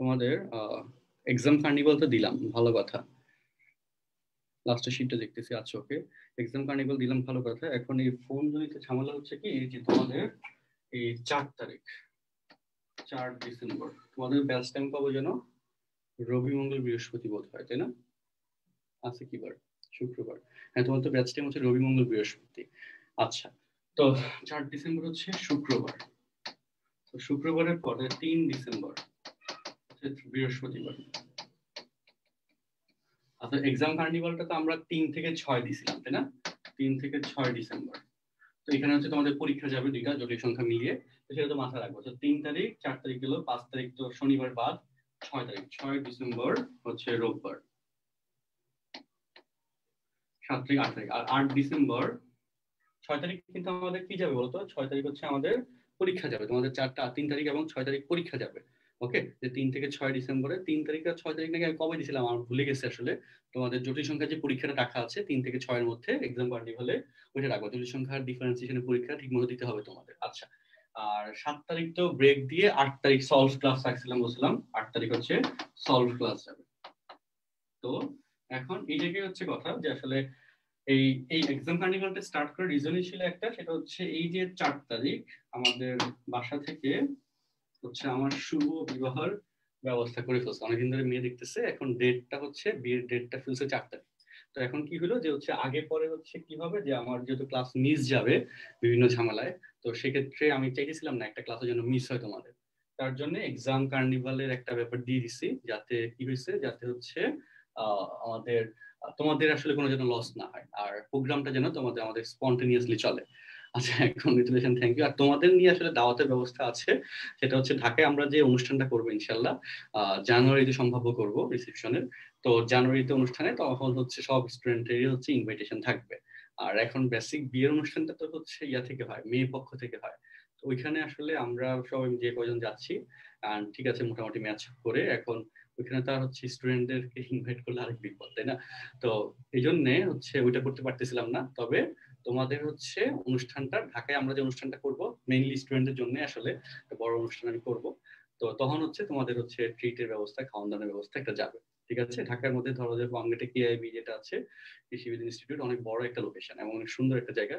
তোমাদের এক্সাম কার্নিভাল তো দিলাম, ভালো কথা। লাস্টের শীটটা দেখতেছি, আচ্ছা ওকে, এক্সাম কার্নিভাল দিলাম, ভালো কথা। এখন এই ফোন জনিত ঝামেলা হচ্ছে কি, যে তোমাদের এই 4 তারিখ 4 ডিসেম্বর তোমাদের ব্যাচ টাইম পাবো যেন রবি মঙ্গল বৃহস্পতি বোধ হয়, তাই না? আছে কি বার? শুক্রবার। হ্যাঁ, তোমার তো ব্যাচ টাইম হচ্ছে রবি মঙ্গল বৃহস্পতি। আচ্ছা, তো 4 ডিসেম্বর হচ্ছে শুক্রবার। তো শুক্রবারের পরে 3 ডিসেম্বর বৃহস্পতিবার। আচ্ছা, এক্সাম কার্নিভালটা তো আমরা 3 থেকে 6 দিছিলাম, তাই না? 3 থেকে 6 ডিসেম্বর। তো এখানে হচ্ছে তোমাদের পরীক্ষা যাবে দুইটা জটিল সংখ্যা মিলিয়ে, তো সেটা তো মাথায় রাখবো। তো 3 তারিখ 4 তারিখ গেল, 5 তারিখ তো শনিবার বাদ, 6 তারিখ 6 ডিসেম্বর হচ্ছে রোববার, 7 তারিখ 8 তারিখ আর 8 ডিসেম্বর 6 তারিখ কিন্তু আমাদের কি যাবে বলতো? 6 তারিখ হচ্ছে আমাদের পরীক্ষা যাবে, তোমাদের 3 তারিখ এবং 6 তারিখ পরীক্ষা যাবে। ওকে, যে 3 থেকে 6 ডিসেম্বরে 3 তারিখ আর 6 তারিখ নাকি আমি কবে দিছিলাম আমার ভুলে গেছে আসলে। তোমাদের জটিল সংখ্যা যে পরীক্ষাটা রাখা আছে 3 থেকে 6 এর মধ্যে এক্সাম কার্নিভালে, ওইটা রাখবো। জটিল সংখ্যার ডিফারেন্সিয়েশনের পরীক্ষা ঠিকমতো দিতে হবে তোমাদের। আচ্ছা, আর 7 তারিখ তো ব্রেক দিয়ে 8 তারিখ সলভ ক্লাস রাখছিলাম, বলছিলাম 8 তারিখ হচ্ছে সলভ ক্লাস যাবে। তো এখন এই জায়গায় হচ্ছে কথা যে আসলে এই এই এক্সাম কার্নিভালটা স্টার্ট করার রিজনই ছিল একটা, সেটা হচ্ছে এই যে 4 তারিখ আমাদের বাসা থেকে হচ্ছে আমার শুভ বিবাহের ব্যবস্থা করে ফেলছে। অনেকদিন ধরে মেয়ে দেখতেছে, এখন ডেটটা হচ্ছে বিয়ের ডেটটা ফেলছে 4 তারিখ। তো এখন কি হলো যে হচ্ছে আগে পরে হচ্ছে কি হবে, যে আমার যেহেতু ক্লাস মিস যাবে বিভিন্ন ঝামেলায়, তো সেক্ষেত্রে আমি চাইতেছিলাম না একটা ক্লাসও যেন মিস হয় তোমাদের। তার জন্য এক্সাম কার্নিভালের একটা ব্যাপার দিয়ে দিছি, যাতে কি হয়েছে, যাতে হচ্ছে আমাদের তোমাদের আসলে কোনো যেন লস না হয়, আর প্রোগ্রামটা যেন আমাদের স্পন্টেনিয়াসলি চলে। আচ্ছা, কংগ্রেচুলেশন, থ্যাংক ইউ। আর তোমাদের নিয়ে আসলে দাওয়াতের ব্যবস্থা আছে, সেটা হচ্ছে ঢাকায় আমরা যে অনুষ্ঠানটা করবো ইনশাল্লাহ জানুয়ারিতে সম্ভাব্য করব রিসেপশনের। তো জানুয়ারিতে অনুষ্ঠানে তখন হচ্ছে সব স্টুডেন্টেরই হচ্ছে ইনভাইটেশন থাকবে। আর এখন বেসিক বিয়ের অনুষ্ঠানটা তো হচ্ছে ইয়া থেকে হয়, মেয়ে পক্ষ থেকে হয়। তো ওইখানে আসলে আমরা সবাই যে কয়জন যাচ্ছি ঠিক আছে, মোটামুটি ম্যাচ করে এখন ওইখানে তার হচ্ছে স্টুডেন্টদেরকে ইনভাইট করলে আরেক বিপদ, তাই না? তো এই জন্যে হচ্ছে ওইটা করতে পারতেছিলাম না। তবে তোমাদের হচ্ছে অনুষ্ঠানটা ঢাকায় আমরা যে অনুষ্ঠানটা করব মেইনলি স্টুডেন্টদের জন্য আসলে একটা বড় অনুষ্ঠান আমি করবো। তো তখন হচ্ছে তোমাদের হচ্ছে ট্রিটের ব্যবস্থা, খাওয়ান দাওয়ার ব্যবস্থা একটা যাবে। ঠিক আছে, ঢাকার মধ্যে ধরো যে বাংলাটে কেআইবি যেটা আছে, কৃষি বিজ্ঞান ইনস্টিটিউট, অনেক বড় একটা লোকেশন এবং অনেক সুন্দর একটা জায়গা,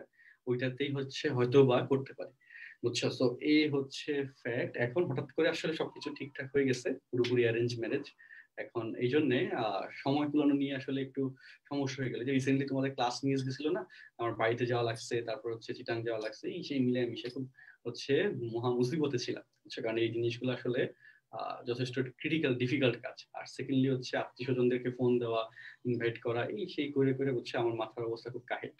ওইটাতেই হচ্ছে হয়তো বা করতে পারি, বুঝছো? তো এই হচ্ছে ফ্যাক্ট। এখন হঠাৎ করে আসলে সবকিছু ঠিকঠাক হয়ে গেছে, পুরোপুরি অ্যারেঞ্জ ম্যারেজ। এখন এই জন্য সময় কুলানো নিয়ে আসলে একটু সমস্যা হয়ে গেল। যে রিসেন্টলি তোমাদের ক্লাস মিস গেছিল না, আমার বাড়িতে যাওয়া লাগছে, তারপর হচ্ছে চিটাং যাওয়া লাগছে, এই সেই মিলে মিশে খুব হচ্ছে মহা মুসিবতে ছিলাম, বুঝছো? কারণ এই জিনিসগুলো আসলে যথেষ্ট ক্রিটিক্যাল ডিফিকাল্ট কাজ। আর সেকেন্ডলি হচ্ছে আত্মীয় স্বজনদেরকে ফোন দেওয়া, ইনভাইট করা, এই সেই করে করে হচ্ছে আমার মাথার অবস্থা খুব কাহিল।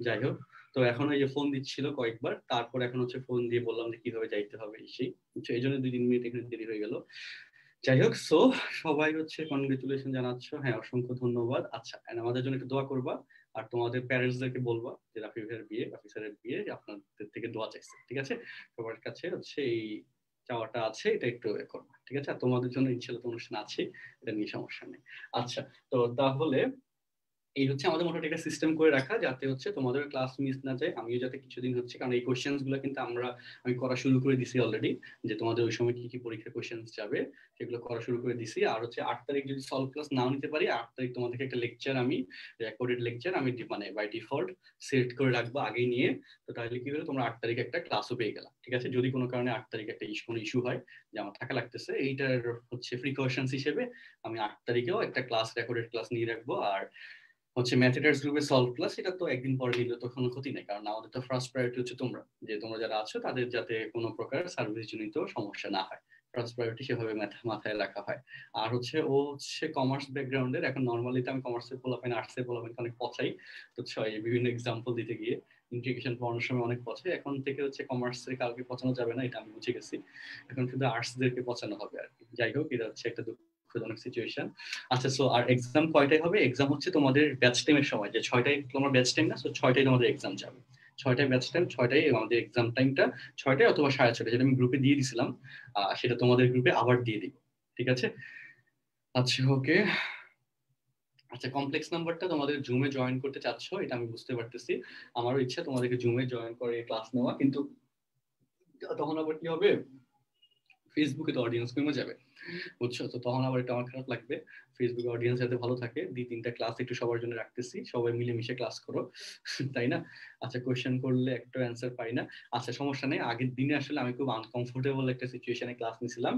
যাই হোক, তো এখন ওই যে ফোন দিচ্ছিল কয়েকবার, তারপর এখন হচ্ছে ফোন দিয়ে বললাম যে কিভাবে যাইতে হবে সেই, এই জন্য 2-3 মিনিট এখানে দেরি হয়ে গেল। যাই হোক, সো সবাই হচ্ছে কনগ্রেচুলেশন জানাচ্ছ, হ্যাঁ অসংখ্য ধন্যবাদ। আচ্ছা, আমাদের জন্য একটু দোয়া করবা, আর তোমাদের প্যারেন্টসদেরকে বলবা যে রাফি ভাইয়ের বিয়ে, রাফি স্যারের বিয়ে, আপনাদের থেকে দোয়া চাইছে। ঠিক আছে, সবার কাছে হচ্ছে এই চাওয়াটা আছে, এটা একটু করবা। ঠিক আছে, আর তোমাদের জন্য ইনশাআল্লাহ তো অনুষ্ঠান আছে, এটা নিয়ে সমস্যা নেই। আচ্ছা, তো তাহলে এই হচ্ছে আমাদের মোটামুটি একটা সিস্টেম করে রাখা, যাতে হচ্ছে তোমাদের ক্লাস মিস না যায়, আমিও যাতে কিছুদিন হচ্ছে, কারণ এই কোশ্চেন্স গুলো কিন্তু আমি করা শুরু করে দিছি অলরেডি, যে তোমাদের ওই সময় কি কি পরীক্ষা কোশ্চেন্স যাবে সেগুলো করা শুরু করে দিছি। আর হচ্ছে 8 তারিখ যদি সলভ ক্লাস নাও নিতে পারি, 8 তারিখ তোমাদেরকে একটা লেকচার, আমি রেকর্ডেড লেকচার আমি মানে বাই ডিফল্ট সেট করে রাখবো আগে নিয়ে। তো তাহলে কি হলো, তোমরা 8 তারিখ একটা ক্লাসও পেয়ে গেলা। ঠিক আছে, যদি কোনো কারণে 8 তারিখ একটা কোনো ইস্যু হয় যে আমার থাকা লাগতেছে, এইটার হচ্ছে প্রিকশনস হিসেবে আমি 8 তারিখেও একটা ক্লাস, রেকর্ডেড ক্লাস নিয়ে রাখবো। আর হচ্ছে ম্যাথেটার্স গ্রুপে সলভ ক্লাস, এটা তো একদিন পরে নিলে তো কোনো ক্ষতি নেই, কারণ আমাদের তো ফার্স্ট প্রায়োরিটি হচ্ছে তোমরা, যে তোমরা যারা আছো তাদের যাতে কোনো প্রকার সার্ভিস জনিত সমস্যা না হয়, ফার্স্ট প্রায়োরিটি সেভাবে মাথায় রাখা হয়। আর হচ্ছে ও হচ্ছে কমার্স ব্যাকগ্রাউন্ডের, এখন নর্মালি তো আমি কমার্সের পোলাপেন, আর্টসের পোলাপেন অনেক পছাই, তো বিভিন্ন এক্সাম্পল দিতে গিয়ে ইন্টিগ্রেশন পড়ানোর সময় অনেক পছাই। এখন থেকে হচ্ছে কমার্সের কাউকে পছানো যাবে না, এটা আমি বুঝে গেছি, এখন শুধু আর্টসদেরকে পছানো হবে আর কি। যাই হোক, এটা হচ্ছে একটা দুঃখজনক সিচুয়েশন। আচ্ছা, সো আর এক্সাম কয়টায় হবে? এক্সাম হচ্ছে তোমাদের ব্যাচ টাইমের সময়, যে 6টায় তোমার ব্যাচ টাইম না, সো 6টায় তোমাদের এক্সাম যাবে, 6টায় ব্যাচ টাইম, 6টায় আমাদের এক্সাম টাইমটা, 6টায় অথবা 6:30, যেটা আমি গ্রুপে দিয়ে দিছিলাম, সেটা তোমাদের গ্রুপে আবার দিয়ে দিব। ঠিক আছে, আচ্ছা ওকে। আচ্ছা, কমপ্লেক্স নাম্বারটা তোমাদের জুমে জয়েন করতে চাচ্ছ, এটা আমি বুঝতে পারতেছি, আমারও ইচ্ছা তোমাদেরকে জুমে জয়েন করে ক্লাস নেওয়া, কিন্তু তখন আবার কি হবে, ফেসবুকে তো অডিয়েন্স কমে যাবে, বুঝছো? তো তখন আবার এটা আমার খারাপ লাগবে। ফেসবুকে অডিয়েন্স যাতে ভালো থাকে, 2-3টা ক্লাস একটু সবার জন্য রাখতেছি, সবাই মিলেমিশে ক্লাস করো, তাই না? আচ্ছা, কোয়েশ্চেন করলে একটা অ্যান্সার পাই না, আচ্ছা সমস্যা নেই। আগের দিনে আসলে আমি খুব আনকমফোর্টেবল একটা সিচুয়েশনে ক্লাস নিছিলাম,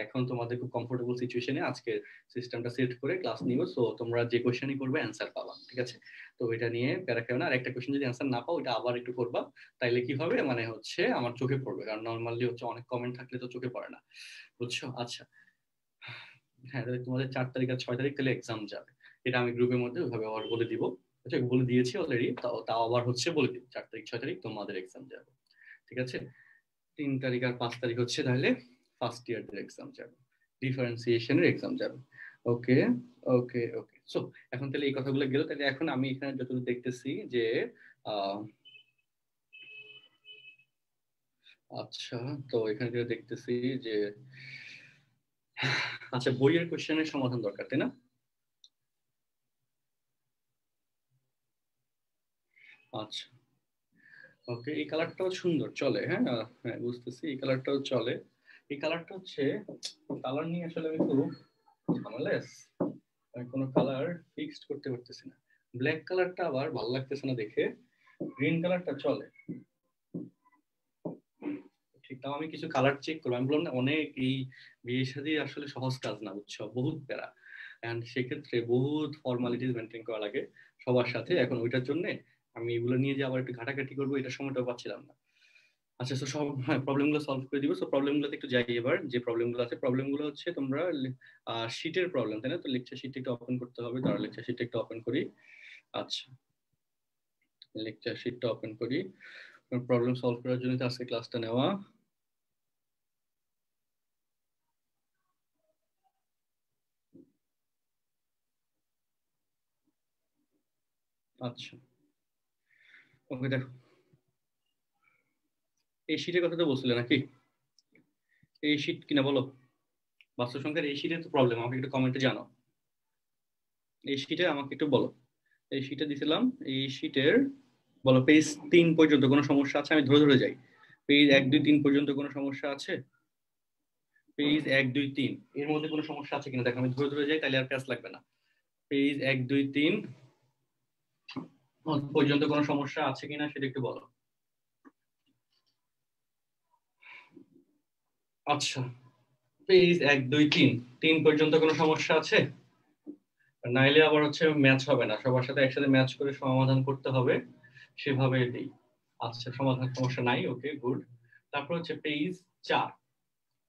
এখন তোমাদের খুব কমফোর্টেবল সিচুয়েশনে আজকে সিস্টেমটা সেট করে ক্লাস নিব। সো তোমরা যে কোয়েশ্চেনই করবে অ্যান্সার পাবা, ঠিক আছে? তো এটা নিয়ে প্যারা খেও না। আর একটা কোয়েশ্চেন যদি অ্যান্সার না পাও, ওটা আবার একটু করবা, তাইলে কি হবে মানে হচ্ছে আমার চোখে পড়বে, কারণ নর্মালি হচ্ছে অনেক কমেন্ট থাকলে তো চোখে পড়ে না, বুঝছো? আচ্ছা, হ্যাঁ, তাহলে তোমাদের 4 তারিখ আর 6 তারিখ তাহলে এক্সাম যাবে, এটা আমি গ্রুপের মধ্যে ওইভাবে আবার বলে দিব। আচ্ছা, বলে দিয়েছি অলরেডি, তাও তাও আবার হচ্ছে বলে দিব, 4 তারিখ 6 তারিখ তোমাদের এক্সাম যাবে, ঠিক আছে? 3 তারিখ আর 5 তারিখ হচ্ছে তাহলে ফার্স্ট ইয়ারদের এক্সাম যাবে, ডিফারেন্সিয়েশনের এক্সাম যাবে। ওকে ওকে ওকে। সো এখন তাহলে এই কথাগুলো গেল, তাহলে এখন আমি এখানে যতটুকু দেখতেছি যে আচ্ছা, তো এখানে যেটা দেখতেছি যে আচ্ছা, বইয়ের কোশ্চেনের সমাধান দরকার, তাই না? আচ্ছা, ওকে, এই কালারটাও সুন্দর, চলে। হ্যাঁ হ্যাঁ, বুঝতেছি, এই কালারটাও চলে। এই কালারটা হচ্ছে, কালার নিয়ে আসলে আমি খুব ঝামেলাস, আমি কোনো কালার ফিক্সড করতে পারতেছি না। ব্ল্যাক কালারটা আবার ভালো লাগতেছে না দেখে, গ্রিন কালারটা চলে ঠিক। তাও আমি কিছু কালার চেক করবো, আমি বললাম না অনেক, এই বিয়ে শাদী আসলে সহজ কাজ না, বুঝছো, বহুত প্যারা, এন্ড সেক্ষেত্রে বহুত ফর্মালিটিস মেনটেন করা লাগে সবার সাথে। এখন ওইটার জন্য আমি এগুলো নিয়ে যে আবার একটু ঘাটাঘাটি করবো, এটা সময়টা পাচ্ছিলাম না। আচ্ছা, তো সব হ্যাঁ, প্রবলেমগুলো সলভ করে দিব। সো প্রবলেমগুলোতে একটু যাই এবার। যে প্রবলেমগুলো আছে, প্রবলেমগুলো হচ্ছে তোমরা শিটের প্রবলেম, তাই না? তো লেকচার শিটটা একটু ওপেন করতে হবে, তার লেকচার শিটটা একটু ওপেন করি। আচ্ছা, লেকচার শিটটা ওপেন করি। প্রবলেম সলভ করার জন্য আজকে ক্লাসটা নেওয়া। আচ্ছা, ওকে, দেখো এই শিটের কথা তো বলছিলে নাকি? এই শিট কিনা বলো, বাস্তব সংখ্যার এই শিটের তো প্রবলেম, আমাকে একটু কমেন্টে জানো। এই শিটে আমাকে একটু বলো, এই শিটে দিছিলাম, এই শিটের বলো পেজ 3 পর্যন্ত কোনো সমস্যা আছে? আমি ধরে ধরে যাই, পেজ 1 2 3 পর্যন্ত কোনো সমস্যা আছে? পেজ 1 2 3 এর মধ্যে কোনো সমস্যা আছে কিনা দেখো, আমি ধরে ধরে যাই, তাহলে আর প্যাচ লাগবে না। পেজ 1 2 3 পর্যন্ত কোনো সমস্যা আছে কিনা সেটা একটু বলো। আচ্ছা, পেজ 1 2 3 3 পর্যন্ত কোনো সমস্যা আছে? নাইলে আবার হচ্ছে ম্যাচ হবে না, সবার সাথে একসাথে ম্যাচ করে সমাধান করতে হবে, সেভাবে দিই। আচ্ছা, সমাধান সমস্যা নাই, ওকে গুড। তারপর হচ্ছে পেজ 4,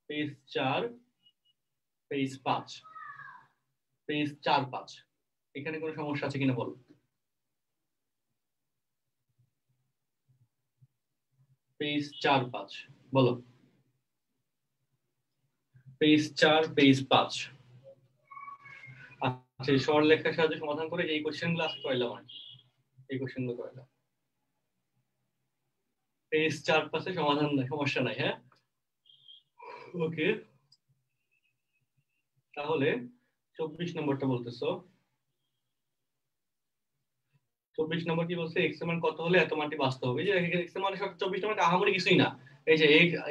পেজ 4, পেজ 5, পেজ 4 5 এখানে কোনো সমস্যা আছে কিনা বলো। পেজ 4 5 বলো, পেজ 4 পেজ 5। আচ্ছা, সরল লেখার সাহায্যে সমাধান করে এই কোশ্চেনগুলো আজকে করাইলাম, এই কোশ্চেনগুলো করাইলাম। পেজ 4 5 সমাধান নাই, সমস্যা নাই, হ্যাঁ ওকে। তাহলে 24 নম্বরটা বলতেছো, 24 নম্বর কি বলছে? এক্স এর মান কত হলে এত মানটি বাস্তব হবে? এই যে এক্স এর মানে 24 নম্বর আহামরি কিছুই না। এই যে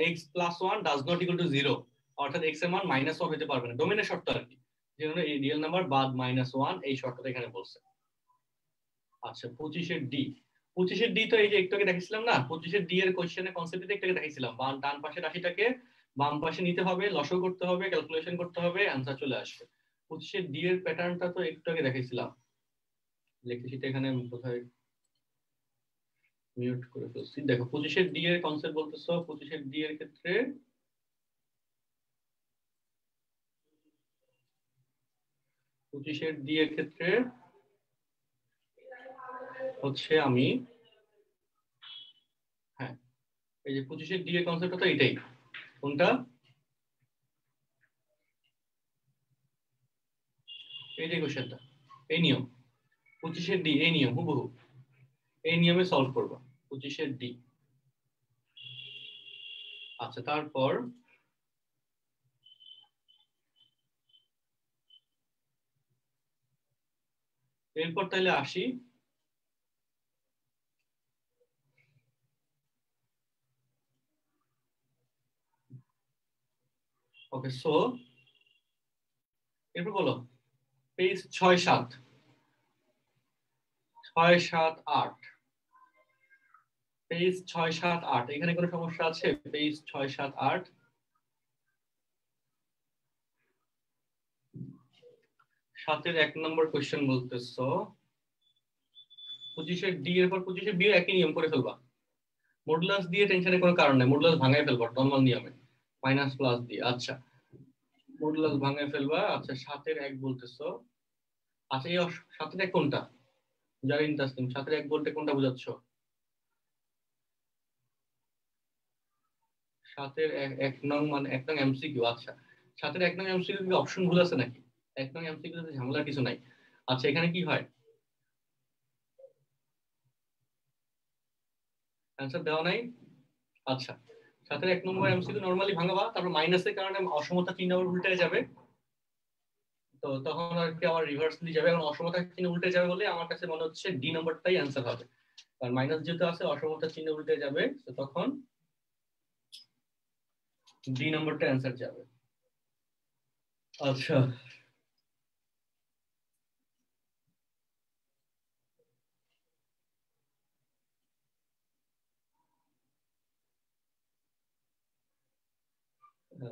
x plus 1 does not equal to 0, অর্থাৎ এক্স এর মান -1 হতে পারবে না, ডোমেনের শর্ত আর কি, যেখানে এই রিয়েল নাম্বার বাদ -1, এই শর্তটা এখানে বলছে। আচ্ছা, 25 এর ডি, 25 এর ডি তো এই যে একটু আগে দেখাইছিলাম না, 25 এর ডি এর কোশ্চেনের কনসেপ্টে একটু আগে দেখাইছিলাম, ডান পাশের রাশিটাকে বাম পাশে নিতে হবে, লসও করতে হবে, ক্যালকুলেশন করতে হবে, অ্যান্সার চলে আসবে। 25 এর ডি এর প্যাটার্নটা তো একটু আগে দেখাইছিলাম, লিখেছি এখানে কোথায়, মিউট করে ফেলছি। দেখো 25 এর ডি এর কনসেপ্ট বলতেছো, 25 এর ডি এর ক্ষেত্রে 25 এর ডি এর ক্ষেত্রে হচ্ছে আমি, হ্যাঁ এই যে 25 এর ডি এর কনসেপ্টটা তো এটাই, কোনটা? এই যে কোশ্চেনটা, এই নিয়ম, 25 এর ডি এই নিয়ম হুবহু, এই নিয়মে সলভ করবো 25 এর ডি। আচ্ছা, তারপর এরপর তাহলে আসি ওকে, সো এরপর বলো পেজ 6-7 6-7-8 পেজ 6-7-8 এখানে কোনো সমস্যা আছে? পেজ 6-7-8 7-এর 1 নম্বর কোশ্চেন বলতেছো 25-এর ডি এর পর 25-এর বি একই নিয়ম করে ফেলবা। মডুলাস দিয়ে টেনশনের কোনো কারণ নাই, মডুলাস ভাঙাই ফেলবা নরমাল নিয়মে মাইনাস প্লাস দিয়ে। আচ্ছা মডুলাস ভাঙাই ফেলবা। আচ্ছা 7-এর 1 বলতেছো। আচ্ছা এই 7-এর 1 কোনটা জারিন তাসলিম? 7-এর 1 বলতে কোনটা বোঝাচ্ছ? 7-এর 1 নং মানে 1 নং এমসিকিউ। আচ্ছা 7-এর 1 নং এমসিকিউ কি অপশন ভুল আছে নাকি? 1 নং এমসিকিউ তে ঝামেলার কিছু নাই। আচ্ছা এখানে কি হয়? অ্যানসার দেওয়া নাই। আচ্ছা 7-এর 1 নম্বর এমসিকিউ নরমালি ভাঙাবা, তারপর মাইনাসের কারণে অসমতা চিহ্ন আবার উল্টে যাবে, তো তখন আর কি আবার রিভার্সলি যাবে। এখন অসমতা চিহ্ন উল্টে যাবে বলে আমার কাছে মনে হচ্ছে ডি নম্বরটাই অ্যানসার হবে, কারণ মাইনাস যেহেতু আছে অসমতা চিহ্ন উল্টে যাবে, তো তখন ডি নম্বরটা অ্যানসার যাবে। আচ্ছা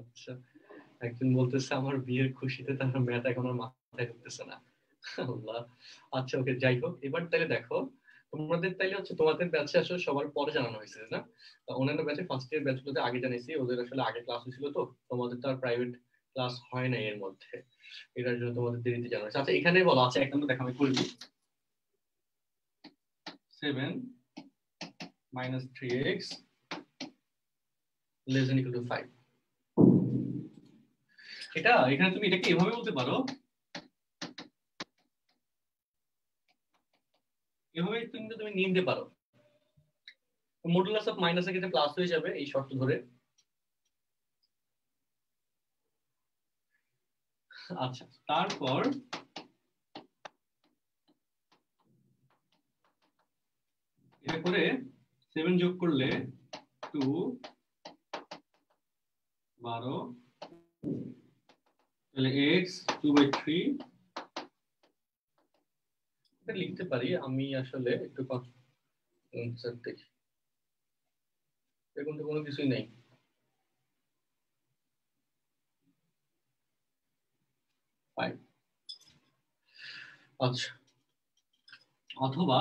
আচ্ছা একজন বলতেছে আমার বিয়ের খুশিতে তার ম্যাথ এখন আর মাথায় ঢুকতেছে না। আল্লাহ। আচ্ছা ওকে যাই হোক, এবার তাহলে দেখো তোমাদের তাইলে হচ্ছে তোমাদের ব্যাচে আসলে সবার পরে জানানো হয়েছে না, অন্যান্য ব্যাচে ফার্স্ট ইয়ার ব্যাচগুলোতে আগে জানিয়েছি, ওদের আসলে আগে ক্লাস হয়েছিল, তো তোমাদের তো আর প্রাইভেট ক্লাস হয় না এর মধ্যে, এটার জন্য তোমাদের দেরিতে জানানো হয়েছে। আচ্ছা এখানে বলো, আচ্ছা এক নম্বর দেখা আমি করবি 7 minus 3x less than equal to 5। এটা এখানে তুমি এটাকে এভাবে বলতে পারো, এভাবে কিন্তু তুমি নিয়ে নিতে পারো, মডুলাস অফ মাইনাসের ক্ষেত্রে প্লাস হয়ে যাবে এই শর্ত ধরে। আচ্ছা তারপর এটা করে 7 যোগ করলে 2 12 তাহলে x 2/3 এটা লিখতে পারি আমি। আসলে একটু কনসেপ্ট দেখি, এরকম তো কোনো কিছুই নেই। আচ্ছা অথবা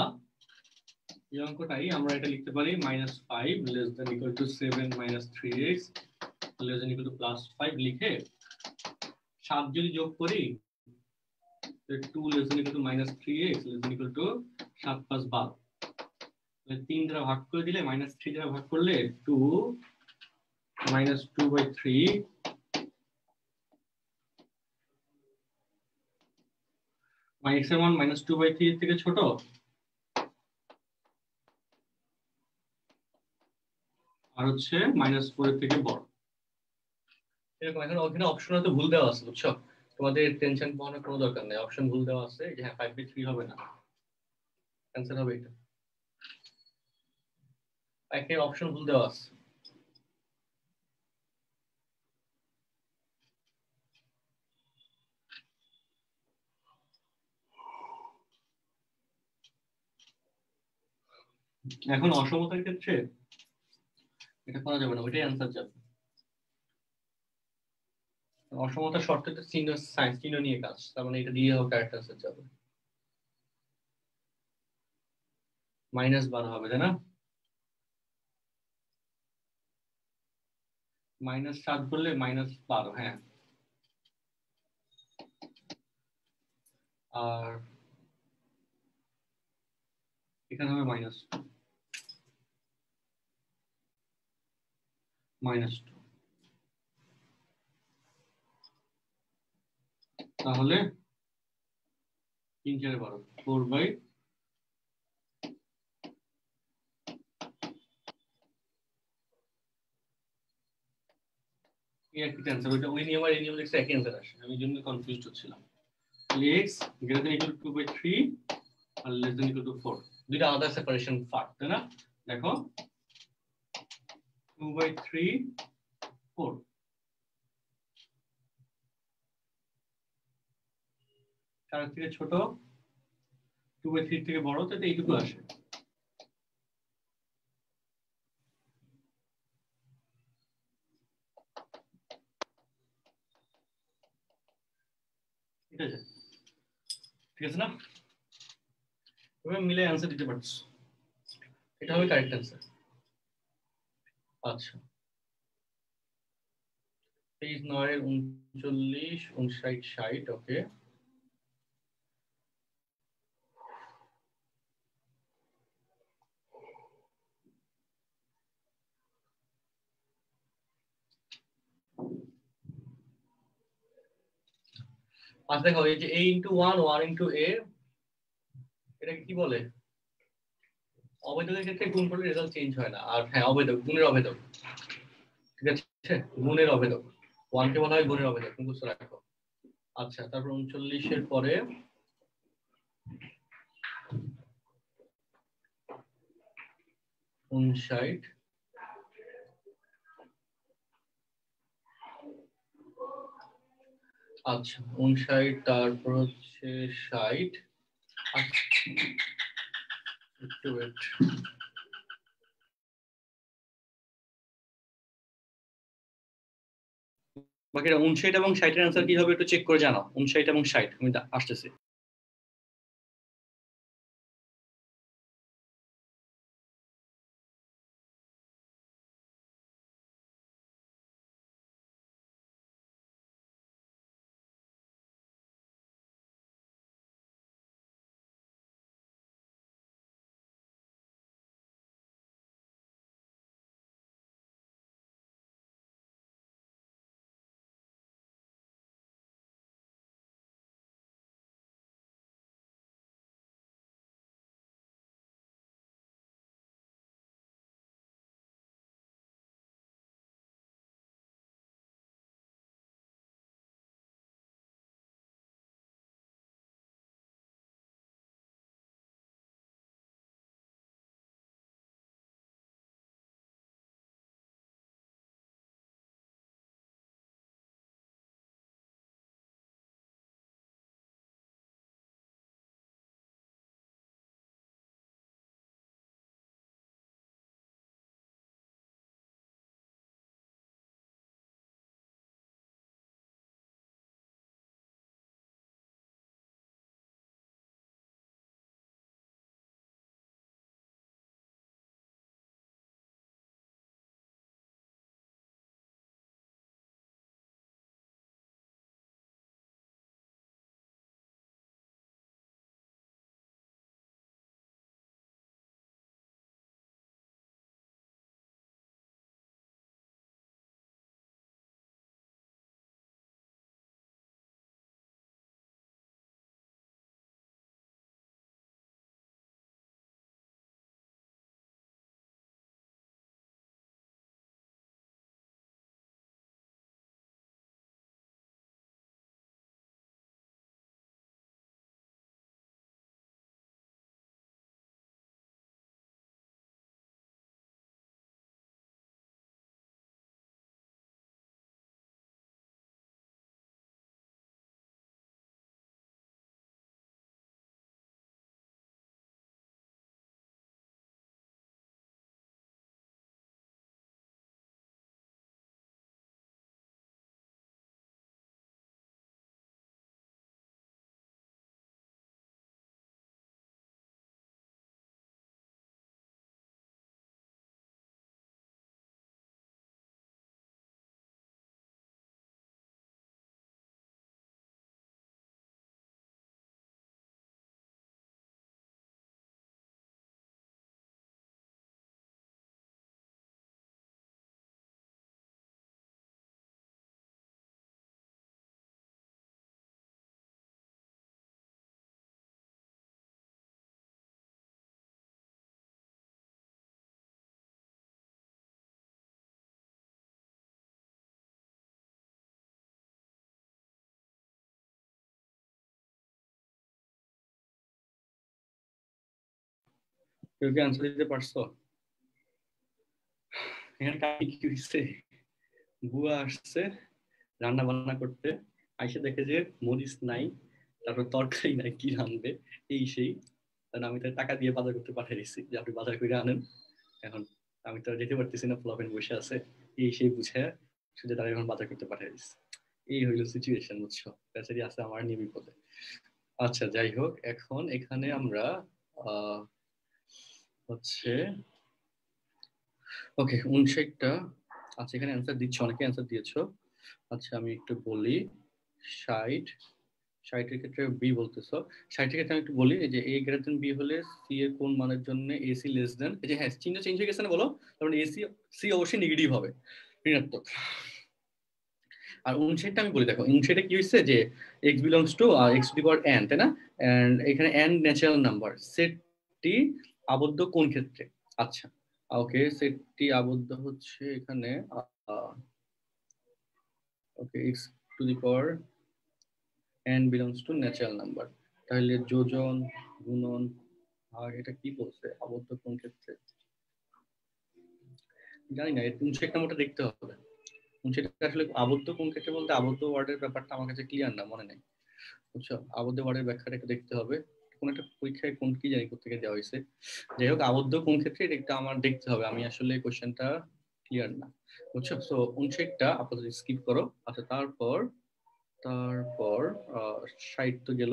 এই অঙ্কটাই আমরা এটা লিখতে পারি -5 less than equal to 7 minus 3x less than equal to +5 লিখে 7 যদি যোগ করি 2 less than equal to -3x less than equal to 7 + 12, 3 দ্বারা ভাগ করে দিলে -3 দ্বারা ভাগ করলে 2 -2/3 x এর মান -2/3 এর থেকে ছোট আর হচ্ছে -4 এর থেকে বড়, এরকম। এখন ওখানে অপশন তো ভুল দেওয়া আছে, বুঝছো? তোমাদের টেনশন পাওয়ার কোনো দরকার নেই, অপশন ভুল দেওয়া আছে যে হ্যাঁ 5/3 হবে না, অ্যানসার হবে এটা। একটা অপশন ভুল দেওয়া আছে। এখন অসমতার ক্ষেত্রে এটা করা যাবে না, ওইটাই অ্যান্সার যাবে। অসমতার শর্তে তো চিহ্ন সাইন চিহ্ন নিয়ে কাজ, তার মানে এটা দিয়ে হোক কারেক্ট অ্যান্সার যাবে। -12 হবে তাই না? -7 করলে -12, হ্যাঁ। আর এখানে হবে -2, তাহলে 3 4 12 4/, এই একই অ্যান্সার, ওইটা ওই নিয়ম আর এই নিয়ম লিখছে একই অ্যান্সার আসে, আমি জন্য কনফিউজড হচ্ছিলাম। x greater than equal to 2/3 R less than equal to 4, দুইটা আলাদা সেপারেশন পার্ট তাই না? দেখো 2/3 4 4 থেকে ছোট, 2/3 থেকে বড়, তো এইটুকু আসে। ঠিক আছে, ঠিক আছে না? তুমি মিলে অ্যান্সার দিতে পারছো, এটা হবে কারেক্ট অ্যান্সার। আচ্ছা, পেজ 9 39 59 60। ওকে, আচ্ছা দেখো, এই যে a × 1 1 × a, এটাকে কি বলে? অবেদকের ক্ষেত্রে গুণ করলে রেজাল্ট চেঞ্জ হয় না। আর হ্যাঁ, অবেদক, গুণের অবেদক। ঠিক আছে, গুণের অবেদক, 1 কে বলা হয় গুণের অবেদক, মুখস্থ রাখো। আচ্ছা, তারপর 39 এর পরে 59। আচ্ছা, 59, তারপর হচ্ছে 60। আচ্ছা, একটু wait। বাকিটা 59 এবং 60 এর অ্যান্সার কি হবে একটু চেক করে জানাও। 59 এবং 60 আমি আসতেছি। কেউ কি অ্যান্সার দিতে পারছো? এখানে কাকি কি হয়েছে, বুয়া আসছে রান্না বান্না করতে, আইসে দেখে যে মরিচ নাই, তারপর তরকারি নাই কি রানবে এই সেই, কারণ আমি তার টাকা দিয়ে বাজার করতে পাঠিয়ে দিচ্ছি যে আপনি বাজার করে আনেন। এখন আমি তো আর যেতে পারতেছি না, ফ্লপেন বসে আছে, এই সেই বুঝে শুধু তারা এখন বাজার করতে পাঠিয়ে দিচ্ছে। এই হইলো সিচুয়েশন, বুঝছো? বেচারি আছে আমার নিয়ে বিপদে। আচ্ছা যাই হোক, এখন এখানে আমরা হচ্ছে ওকে 59টা। আচ্ছা এখানে অ্যান্সার দিচ্ছ, অনেকে অ্যান্সার দিয়েছো। আচ্ছা আমি একটু বলি, 60 60-এর ক্ষেত্রে বি বলতেছো। 60-এর ক্ষেত্রে আমি একটু বলি যে এ গ্রেটার দেন বি হলে সি এর কোন মানের জন্য এসি লেস দেন, এই যে হ্যাঁ চিহ্ন চেঞ্জ হয়ে গেছে না বলো, তারপরে এসি সি অবশ্যই নেগেটিভ হবে, ঋণাত্মক। আর 59টা আমি বলি, দেখো 59টা কি হয়েছে যে x belongs to x to the power n, তাই না? এন্ড এখানে n ন্যাচারাল নাম্বার, সেটটি আবদ্ধ কোন ক্ষেত্রে? আচ্ছা ওকে, সেটটি আবদ্ধ হচ্ছে এখানে ওকে x to the power n belongs to natural number. তাহলে যোজন গুণন ভাগ, এটা কি বলছে আবদ্ধ কোন ক্ষেত্রে জানি না, এই 59 নম্বরটা দেখতে হবে। 59টা আসলে আবদ্ধ কোন ক্ষেত্রে বলতে আবদ্ধ ওয়ার্ডের ব্যাপারটা আমার কাছে ক্লিয়ার না, মনে নেই, বুঝছো? আবদ্ধ ওয়ার্ডের ব্যাখ্যাটা একটু দেখতে হবে, কোন একটা পরীক্ষায় কোন কি জানি কোথা থেকে দেওয়া হয়েছে। যাই হোক আবদ্ধ কোন ক্ষেত্রে এটা আমার দেখতে হবে, আমি আসলে কোশ্চেনটা ক্লিয়ার না, বুঝছো? সো 59টা আপাতত স্কিপ করো। আচ্ছা তারপর তারপর 60 তো গেল,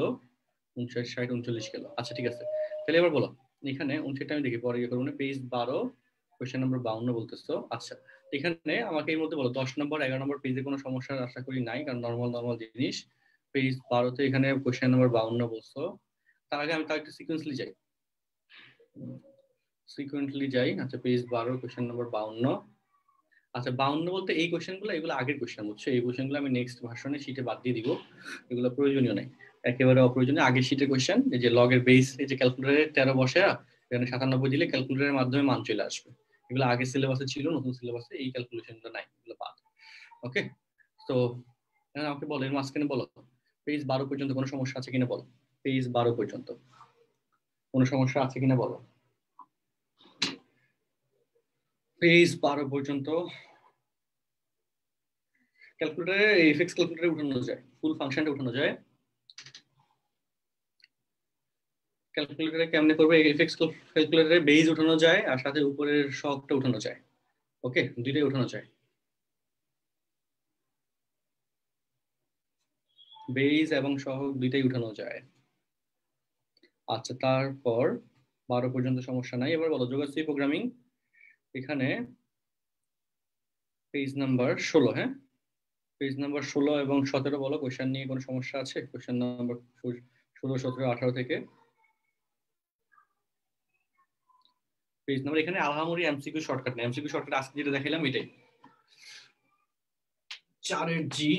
59 60 39 গেল। আচ্ছা ঠিক আছে, তাহলে এবার বলো এখানে 59টা আমি দেখি পরে ইয়ে করবো না, পেজ 12 কোশ্চেন নাম্বার 52 বলতেছো। আচ্ছা এখানে আমাকে এর মধ্যে বলো 10 নম্বর 11 নম্বর পেজে কোনো সমস্যা আশা করি নাই, কারণ নর্মাল নর্মাল জিনিস। পেজ 12তে এখানে কোশ্চেন নাম্বার 52 বলছো। তার আগে আমি তার একটু সিকোয়েন্সলি যাই, আচ্ছা পেজ 12 কোশ্চেন নাম্বার 52। আচ্ছা 52 বলতে এই কোশ্চেনগুলো, এগুলো আগের কোশ্চেন, বুঝছো? এই কোশ্চেনগুলো আমি নেক্সট ভার্সনে শীটে বাদ দিয়ে দিব, এগুলো প্রয়োজনীয় নাই, একেবারে অপ্রয়োজনীয়। আগের শীটের কোশ্চেন, এই যে লগের বেস, এই যে ক্যালকুলেটরে 13 বসে এখানে 97 দিলে ক্যালকুলেটরের মাধ্যমে মান চলে আসবে, এগুলো আগের সিলেবাসে ছিল, নতুন সিলেবাসে এই ক্যালকুলেশনটা নাই, এগুলো বাদ। ওকে, তো আমাকে বলো এর মাঝখানে বলো পেজ 12 পর্যন্ত কোনো সমস্যা আছে কিনা বলো, পেজ 12 পর্যন্ত কোনো সমস্যা আছে কিনা বলো, পেজ 12 পর্যন্ত। ক্যালকুলেটরে এফএক্স ক্যালকুলেটরে উঠানো যায়, ফুল ফাংশনটা উঠানো যায়। ক্যালকুলেটরে কেমনে করবে, এফএক্স ক্যালকুলেটরে বেজ উঠানো যায় আর সাথে উপরের শকটা উঠানো যায়। ওকে, দুইটাই উঠানো যায়, বেজ এবং সহগ দুইটাই উঠানো যায়। আচ্ছা তারপর 12 পর্যন্ত সমস্যা নাই। এবার বলো যোগাশ্রী প্রোগ্রামিং, এখানে পেজ নাম্বার 16, হ্যাঁ পেজ নাম্বার 16 এবং 17 বলো কোশ্চেন নিয়ে কোনো সমস্যা আছে? কোশ্চেন নাম্বার 16 17 18 থেকে পেজ নাম্বার, এখানে আলহামরি এমসিকিউ শর্টকাট না, এমসিকিউ শর্টকাট আজকে যেটা দেখাইলাম এটাই 4-এর জি।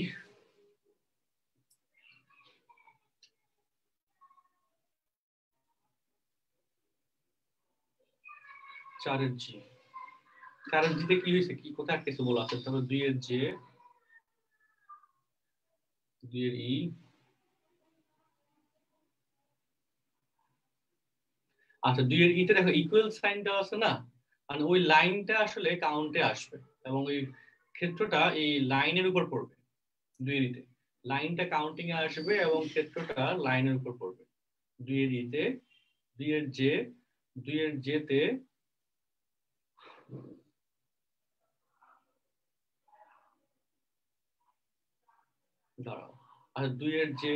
চারের জি, চারের জিতে কি হয়েছে, কি কোথায় কিছু বলা আছে? তারপর 2-এর জে, 2-এর ই। আচ্ছা 2-এর ইতে দেখো ইকুয়াল সাইনটা আছে না, মানে ওই লাইনটা আসলে কাউন্টে আসবে এবং ওই ক্ষেত্রটা এই লাইনের উপর পড়বে। 2-এর ইতে লাইনটা কাউন্টিং এ আসবে এবং ক্ষেত্রটা লাইনের উপর পড়বে। 2-এর ইতে 2-এর জে, 2-এর জেতে দাঁড়াও, আচ্ছা 2-এর জে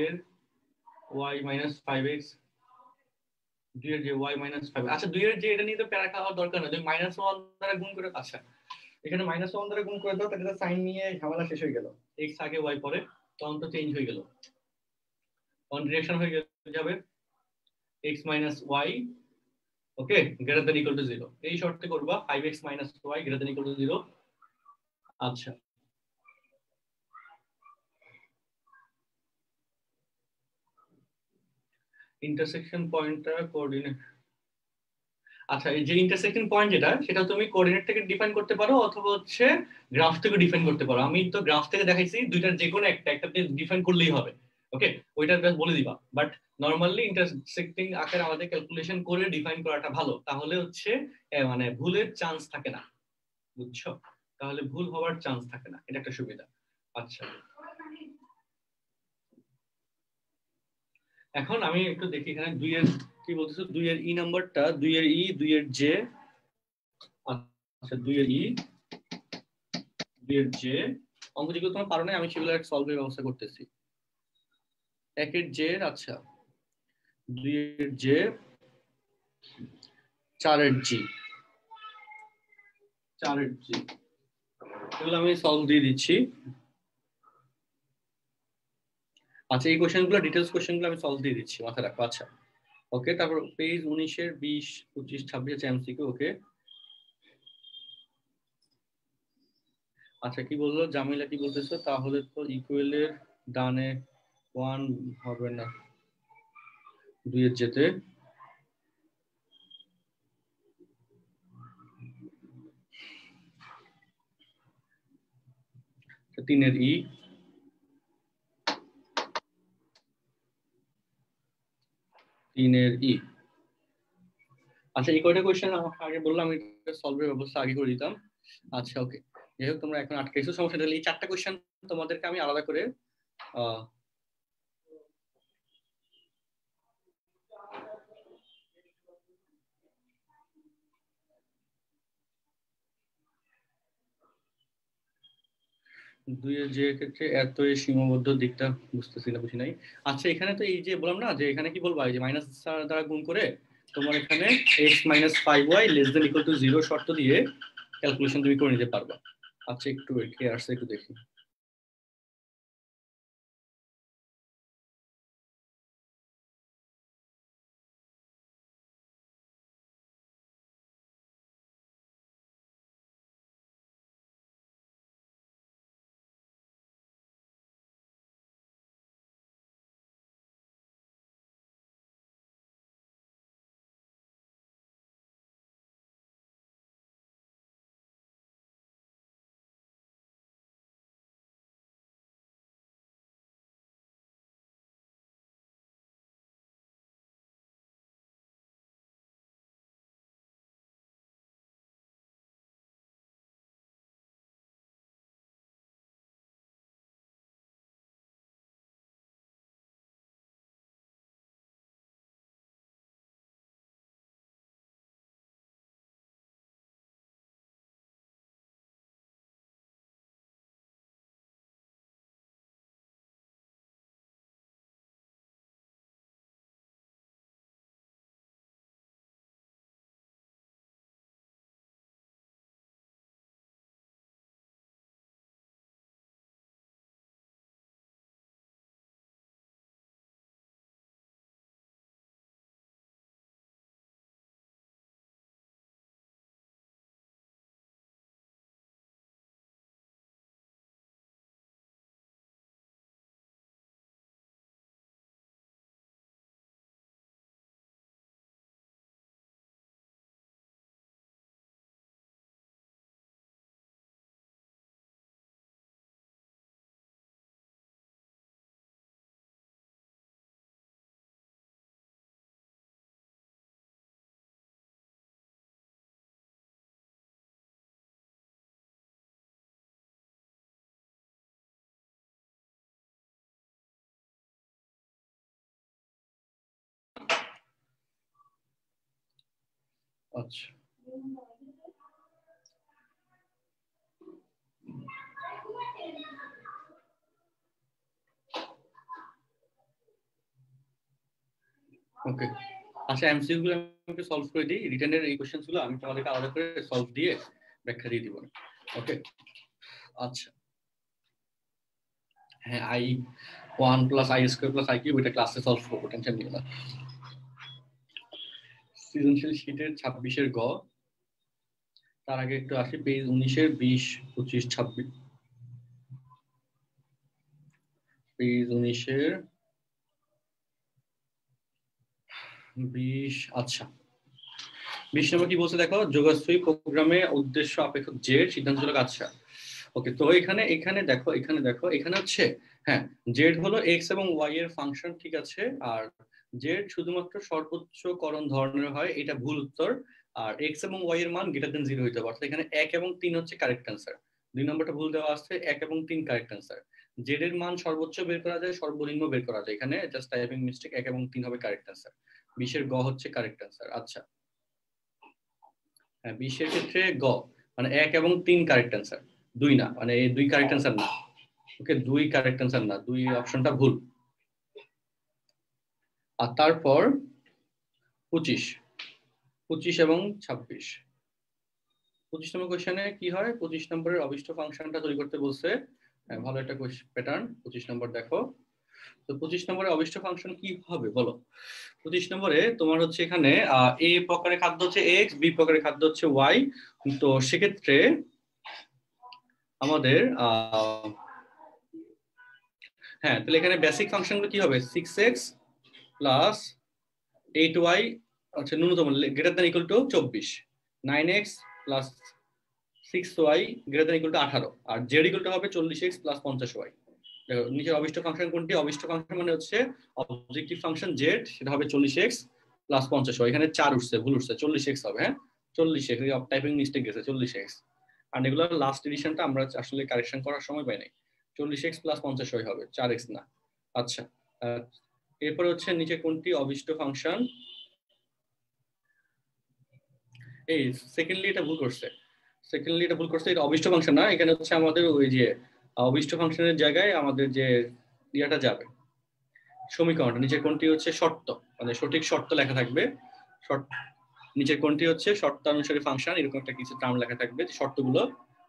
y মাইনাস 5x, 2-এর যে y মাইনাস 5, আচ্ছা 2-এর যে এটা নিয়ে তো প্যারা খাওয়ার দরকার না, তুমি -1 দ্বারা গুণ করে, আচ্ছা এখানে -1 দ্বারা গুণ করে দাও, তাহলে সাইন নিয়ে ঝামেলা শেষ হয়ে গেল, x আগে y পরে, তখন তো চেঞ্জ হয়ে গেল, তখন ডিরেকশন হয়ে যাবে x মাইনাস y, ওকে গ্রেটার দ্যান ইকুয়াল টু 0, এই শর্তে করবা 5x minus y greater than equal two 0। আচ্ছা ইন্টারসেকশন পয়েন্টটা কোঅর্ডিনেট, আচ্ছা এই যে ইন্টারসেকশন পয়েন্ট যেটা, সেটা তুমি কোঅর্ডিনেট থেকে ডিফাইন করতে পারো অথবা হচ্ছে গ্রাফ থেকে ডিফাইন করতে পারো। আমি তো গ্রাফ থেকে দেখাইছি, দুইটার যে কোনো একটাতে ডিফাইন করলেই হবে, ওকে ওইটা জাস্ট বলে দিবা। বাট নরমালি ইন্টারসেক্টিং আকারে আমাদের ক্যালকুলেশন করে ডিফাইন করাটা ভালো, তাহলে হচ্ছে মানে ভুলের চান্স থাকে না, বুঝছো? তাহলে ভুল হওয়ার চান্স থাকে না, এটা একটা সুবিধা। আচ্ছা এখন আমি একটু দেখি এখানে 2 এর কি বলতেছো, 2 এর ই নাম্বারটা, 2 এর ই, 2 এর জে, আচ্ছা 2 এর ই, 2 এর জে। অঙ্ক যেগুলো তোমার পারো না আমি সেগুলো সলভের ব্যবস্থা করতেছি। 1 এর জে, আচ্ছা 2 এর জে, 4 এর জি, 4 এর জি, এগুলো আমি সলভ দিয়ে দিচ্ছি। আচ্ছা এই কোশ্চেনগুলো ডিটেইলস কোশ্চেনগুলো আমি সলভ দিয়ে দিচ্ছি, মাথায় রাখো। আচ্ছা ওকে, তারপর পেজ 19 এর 20, 25, 26 আছে এমসিকিউ। ওকে আচ্ছা কি বললো জামিলা, কি বলতেছো? তাহলে তো ইকুয়ালের ডানে 1 হবে না 2 এর যেতে, 3 এর ই, 3 এর ই। আচ্ছা এই কয়টা কোয়েশ্চেন আমাকে আগে বললাম, আমি সলভের ব্যবস্থা আগে করে দিতাম। আচ্ছা ওকে, যাই হোক তোমরা এখন আটকাইছো, সমস্যা নেই। এই 4টা কোয়েশ্চেন তোমাদেরকে আমি আলাদা করে আহ 2 এর যে ক্ষেত্রে এত এই সীমাবদ্ধ দিকটা বুঝতেছি না, বুঝি নাই। আচ্ছা এখানে তো এই যে বললাম না যে এখানে কি বলবা, এই যে মাইনাস দ্বারা গুণ করে তোমার এখানে x - 5y ≤ 0 শর্ত দিয়ে ক্যালকুলেশন তুমি করে নিতে পারবা। আচ্ছা একটু কে আসছে একটু দেখি। আচ্ছা ওকে, আচ্ছা এমসিকিউ গুলো আমি সলভ করে দিই। রিটেনের এই কোশ্চেনস গুলো আমি তোমাদেরকে আলাদা করে সলভ দিয়ে ব্যাখ্যা দিয়ে দিব। ওকে আচ্ছা হ্যাঁ, I1 + I² + I³ ওইটা ক্লাসে সলভ করবো, টেনশন নিও না। সৃজনশীল শীটের 26 এর গ, তার আগে একটু আসি পেজ 19 এর 20, 25, 26, পেজ 19 এর 20। আচ্ছা 20 নম্বর কি বলছে দেখো, যোগাশ্রয়ী প্রোগ্রামে উদ্দেশ্য অপেক্ষক জেড সিদ্ধান্তজনক। আচ্ছা ওকে, তো এখানে দেখো, এখানে হচ্ছে হ্যাঁ জেড হলো এক্স এবং ওয়াই এর ফাংশন, ঠিক আছে। আর জেড শুধুমাত্র সর্বোচ্চকরণ ধরনের হয়, এটা ভুল উত্তর। আর এক্স এবং ওয়াই এর মান > 0 হইতে পারে, অর্থাৎ এখানে 1 এবং 3 হচ্ছে কারেক্ট অ্যান্সার। 2 নম্বরটা ভুল দেওয়া আছে, 1 এবং 3 কারেক্ট অ্যান্সার। জেড এর মান সর্বোচ্চ বের করা যায়, সর্বনিম্ন বের করা যায়। এখানে জাস্ট টাইপিং মিস্টেক, 1 এবং 3 হবে কারেক্ট অ্যান্সার। 20 এর গ হচ্ছে কারেক্ট অ্যান্সার। আচ্ছা হ্যাঁ, 20 এর ক্ষেত্রে গ মানে 1 এবং 3 কারেক্ট অ্যান্সার, 2 না, মানে এই 2 কারেক্ট অ্যান্সার না। ওকে, 2 কারেক্ট অ্যান্সার না, 2 অপশনটা ভুল। আর তারপর 25 এবং 26। 25 নম্বর কোশ্চেনে কি হয়, 25 নম্বরের অভিষ্ট ফাংশনটা তৈরি করতে বলছে। ভালো একটা প্যাটার্ন। 25 নম্বর দেখো তো, 25 নম্বরে অভিষ্ট ফাংশন কি হবে বলো। 25 নম্বরে তোমার হচ্ছে এখানে এ প্রকারের খাদ্য হচ্ছে এক্স, বি প্রকারের খাদ্য হচ্ছে ওয়াই। তো সেক্ষেত্রে আমাদের হ্যাঁ, তাহলে এখানে বেসিক ফাংশনগুলো কি হবে, 6x প্লাস 8y, আচ্ছা ন্যূনতম greater than equal to 24, 9x plus 6y greater than equal to 18, আর জেড ইকুয়াল টু হবে 40x প্লাস 50y। দেখো নিচের অভিষ্ট ফাংশন কোনটি, অভিষ্ট ফাংশন মানে হচ্ছে অবজেক্টিভ ফাংশন জেড, সেটা হবে 40x প্লাস 50y। এখানে 4 উঠছে, ভুল উঠছে, 40x হবে। হ্যাঁ 40x, টাইপিং মিস্টেক গেছে, 40x। আর এগুলো লাস্ট এডিশনটা আমরা আসলে কারেকশন করার সময় পাই নাই। 40x প্লাস 50y হবে, 4x না। আচ্ছা এরপরে হচ্ছে নিচে কোনটি অভিষ্ট ফাংশন, এই সেকেন্ডলি এটা ভুল করছে, এটা অভিষ্ট ফাংশন না। এখানে হচ্ছে আমাদের ওই যে অভিষ্ট ফাংশনের জায়গায় আমাদের যে ইয়াটা যাবে, সমীকরণটা নিচের কোনটি হচ্ছে শর্ত, মানে সঠিক শর্ত লেখা থাকবে। শর্ত নিচের কোনটি হচ্ছে শর্তানুসারী ফাংশন, এরকম একটা কিছু টার্ম লেখা থাকবে শর্তগুলো।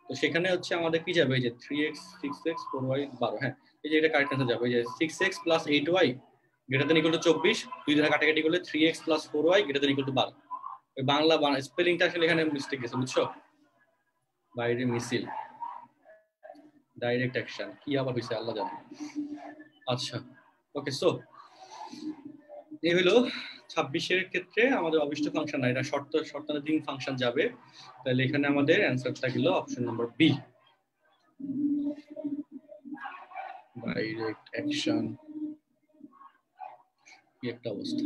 তো সেখানে হচ্ছে আমাদের কি যাবে, এই যে 3x 6x 4y 12। হ্যাঁ এই যে এটা কারেক্ট অ্যান্সার যাবে, এই যে 6x plus 8y greater than equal to 24, দুই ধারা কাটাকাটি করলে 3x plus 4y greater than equal to 12। Bangla স্পেলিংটা আসলে এখানে মিস্টেক গেছে, বুঝছো, বাইরে মিছিল, ডাইরেক্ট অ্যাকশন কি আবার হইছে আল্লাহ জানে। আচ্ছা ওকে, সো এই হলো 26 এর ক্ষেত্রে আমাদের অভিষ্ট ফাংশন না, এটা শর্তানুযায়ী ফাংশন যাবে। তাহলে এখানে আমাদের অ্যানসারটা হলো option number B, direct action. কি একটা অবস্থা।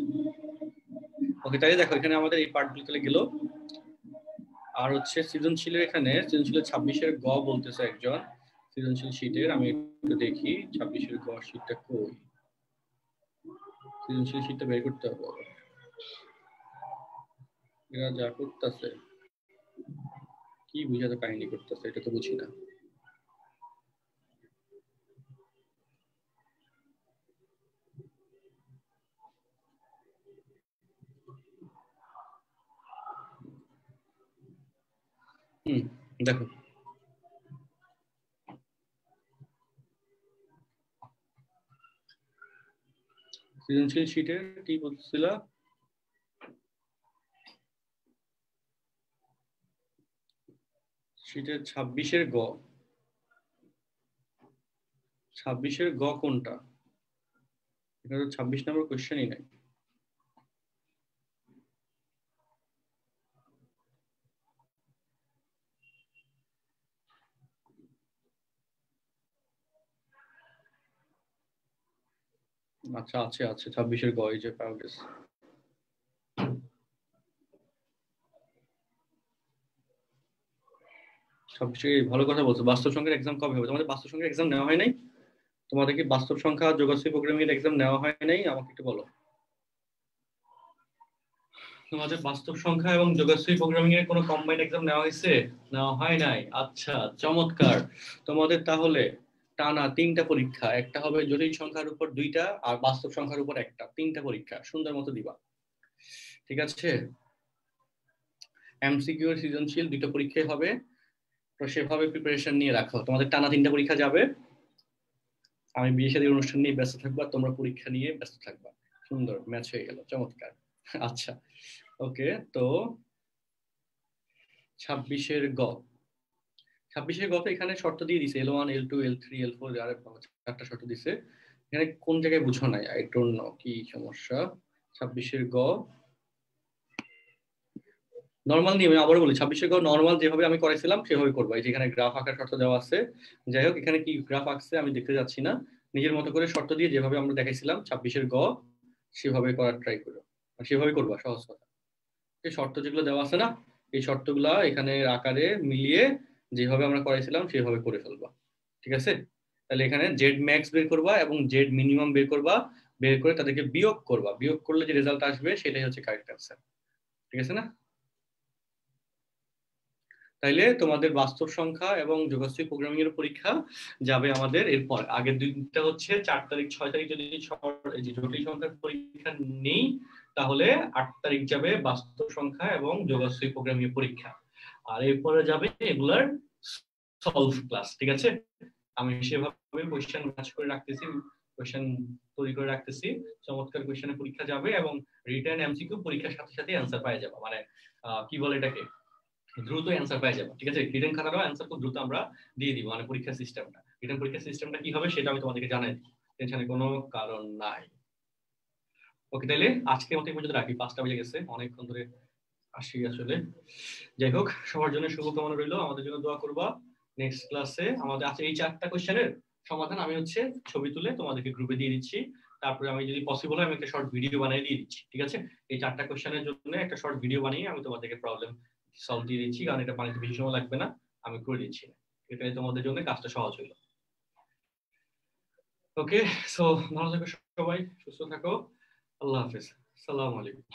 ওকে তাহলে দেখো এখানে আমাদের এই পার্টগুলো তাহলে গেল। আর হচ্ছে সৃজনশীলের, এখানে সৃজনশীলের 26 এর গ বলতেছে একজন, সৃজনশীল শীটের আমি একটু দেখি 26 এর গ শীটটা কই, সৃজনশীল শীটটা বের করতে হবে। এরা যা করতেছে কি বুঝাতে কাহিনী করতেছে এটা তো বুঝি না। দেখো সৃজনশীল শীটের কি বলছিল, শীটের 26 এর গ, 26 এর গ কোনটা, এটা তো 26 নম্বর কোশ্চেনই নাই। আচ্ছা আছে 26 এর গ, এই যে পাওয়া গেছে। সবচেয়ে ভালো কথা বলছো, বাস্তব সংখ্যার এক্সাম কবে হবে? তোমাদের বাস্তব সংখ্যার এক্সাম নেওয়া হয় নাই? তোমাদের কি বাস্তব সংখ্যা যোগশ্রী প্রোগ্রামিং এর এক্সাম নেওয়া হয় নাই? আমাকে একটু বলো। তোমাদের বাস্তব সংখ্যা এবং যোগশ্রী প্রোগ্রামিং এর কোনো কম্বাইন্ড এক্সাম নেওয়া হয়েছে? নেওয়া হয় নাই। আচ্ছা চমৎকার। তোমাদের তাহলে টানা 3টা পরীক্ষা, একটা হবে জটিল সংখ্যার উপর 2টা আর বাস্তব সংখ্যার উপর 1টা, 3টা পরীক্ষা সুন্দর মতো দিবা, ঠিক আছে? এমসিকিউ এর সৃজনশীল 2টা পরীক্ষাই হবে, তো সেভাবে প্রিপারেশন নিয়ে রাখো। তোমাদের টানা 3টা পরীক্ষা যাবে, আমি বিয়ে শাদীর অনুষ্ঠান নিয়ে ব্যস্ত থাকবো, তোমরা পরীক্ষা নিয়ে ব্যস্ত থাকবা। সুন্দর ম্যাচ হয়ে গেল, চমৎকার। আচ্ছা ওকে, তো 26 এর গ, 26 এর গতে এখানে শর্ত দিয়ে দিছে L1 L2 L3 L4 আর 4টা শর্ত দিছে। এখানে কোন জায়গায় বুঝো নাই, আই ডোন্ট নো কি সমস্যা। 26 এর গ নরমাল নিয়মে, আবার বলি 26 এর গ নরমাল যেভাবে আমি করেছিলাম সেভাবে করবো। এই যে এখানে গ্রাফ আঁকার শর্ত দেওয়া আছে, যাই হোক এখানে কি গ্রাফ আঁকছে আমি দেখতে যাচ্ছি না, নিজের মতো করে শর্ত দিয়ে যেভাবে আমরা দেখাইছিলাম 26 এর গ সেভাবে করার ট্রাই করো, সেভাবে করবা, সহজ কথা। এই শর্ত যেগুলো দেওয়া আছে না, এই শর্তগুলা এখানে আকারে মিলিয়ে যেভাবে আমরা করাইছিলাম সেভাবে করে ফেলবা, ঠিক আছে? তাহলে এখানে জেড ম্যাক্স বের করবা এবং জেড মিনিমাম বের করবা, বের করে তাদেরকে বিয়োগ করবা, বিয়োগ করলে যে রেজাল্ট আসবে সেটাই হচ্ছে কারেক্ট অ্যান্সার। ঠিক আছে না? তাইলে তোমাদের বাস্তব সংখ্যা এবং যোগাশ্রী প্রোগ্রামিং এর পরীক্ষা যাবে আমাদের এরপর। আগের দুইটা হচ্ছে 4 তারিখ 6 তারিখ যদি জটিল সংখ্যার পরীক্ষা নেই, তাহলে 8 তারিখ যাবে বাস্তব সংখ্যা এবং যোগাশ্রী প্রোগ্রামিং এর পরীক্ষা। আর এরপরে যাবে রেগুলার সলভ ক্লাস। ঠিক আছে? আমি সেভাবে কোশ্চেন ম্যাচ করে রাখতেছি, কোশ্চেন তৈরি করে রাখতেছি, চমৎকার কোশ্চেনের পরীক্ষা যাবে এবং রিটেন এমসিকিউ পরীক্ষার সাথে সাথে অ্যান্সার পাওয়া যাবে, মানে কি বলে এটাকে, দ্রুত অ্যান্সার পাওয়া যাবে। ঠিক আছে? রিটেন খাতারও অ্যান্সার খুব দ্রুত আমরা দিয়ে দিব, মানে পরীক্ষার সিস্টেমটা, রিটেন পরীক্ষার সিস্টেমটা কি হবে সেটা আমি তোমাদেরকে জানাই দিই, টেনশনের কোনো কারণ নাই। ওকে, তাহলে আজকে মতো পর্যন্ত রাখি, 5টা বেজে গেছে, অনেকক্ষণ ধরে আসি আসলে। যাই হোক, সবার জন্য শুভকামনা রইলো, আমাদের জন্য দোয়া করবা। নেক্সট ক্লাসে আমাদের আছে এই 4টা কোশ্চেনের সমাধান আমি হচ্ছে ছবি তুলে তোমাদেরকে গ্রুপে দিয়ে দিচ্ছি, তারপরে আমি যদি পসিবল হয় আমি একটা শর্ট ভিডিও বানিয়ে দিয়ে দিচ্ছি। ঠিক আছে? এই 4টা কোশ্চেনের জন্য একটা শর্ট ভিডিও বানিয়ে আমি তোমাদেরকে প্রবলেম সলভ দিয়ে দিচ্ছি, কারণ এটা বানাইতে বেশি সময় লাগবে না, আমি করে দিচ্ছি। এটাই তোমাদের জন্য কাজটা সহজ হইলো। ওকে, সো ভালো থাকো সবাই, সুস্থ থাকো, আল্লাহ হাফেজ, আসসালামু আলাইকুম।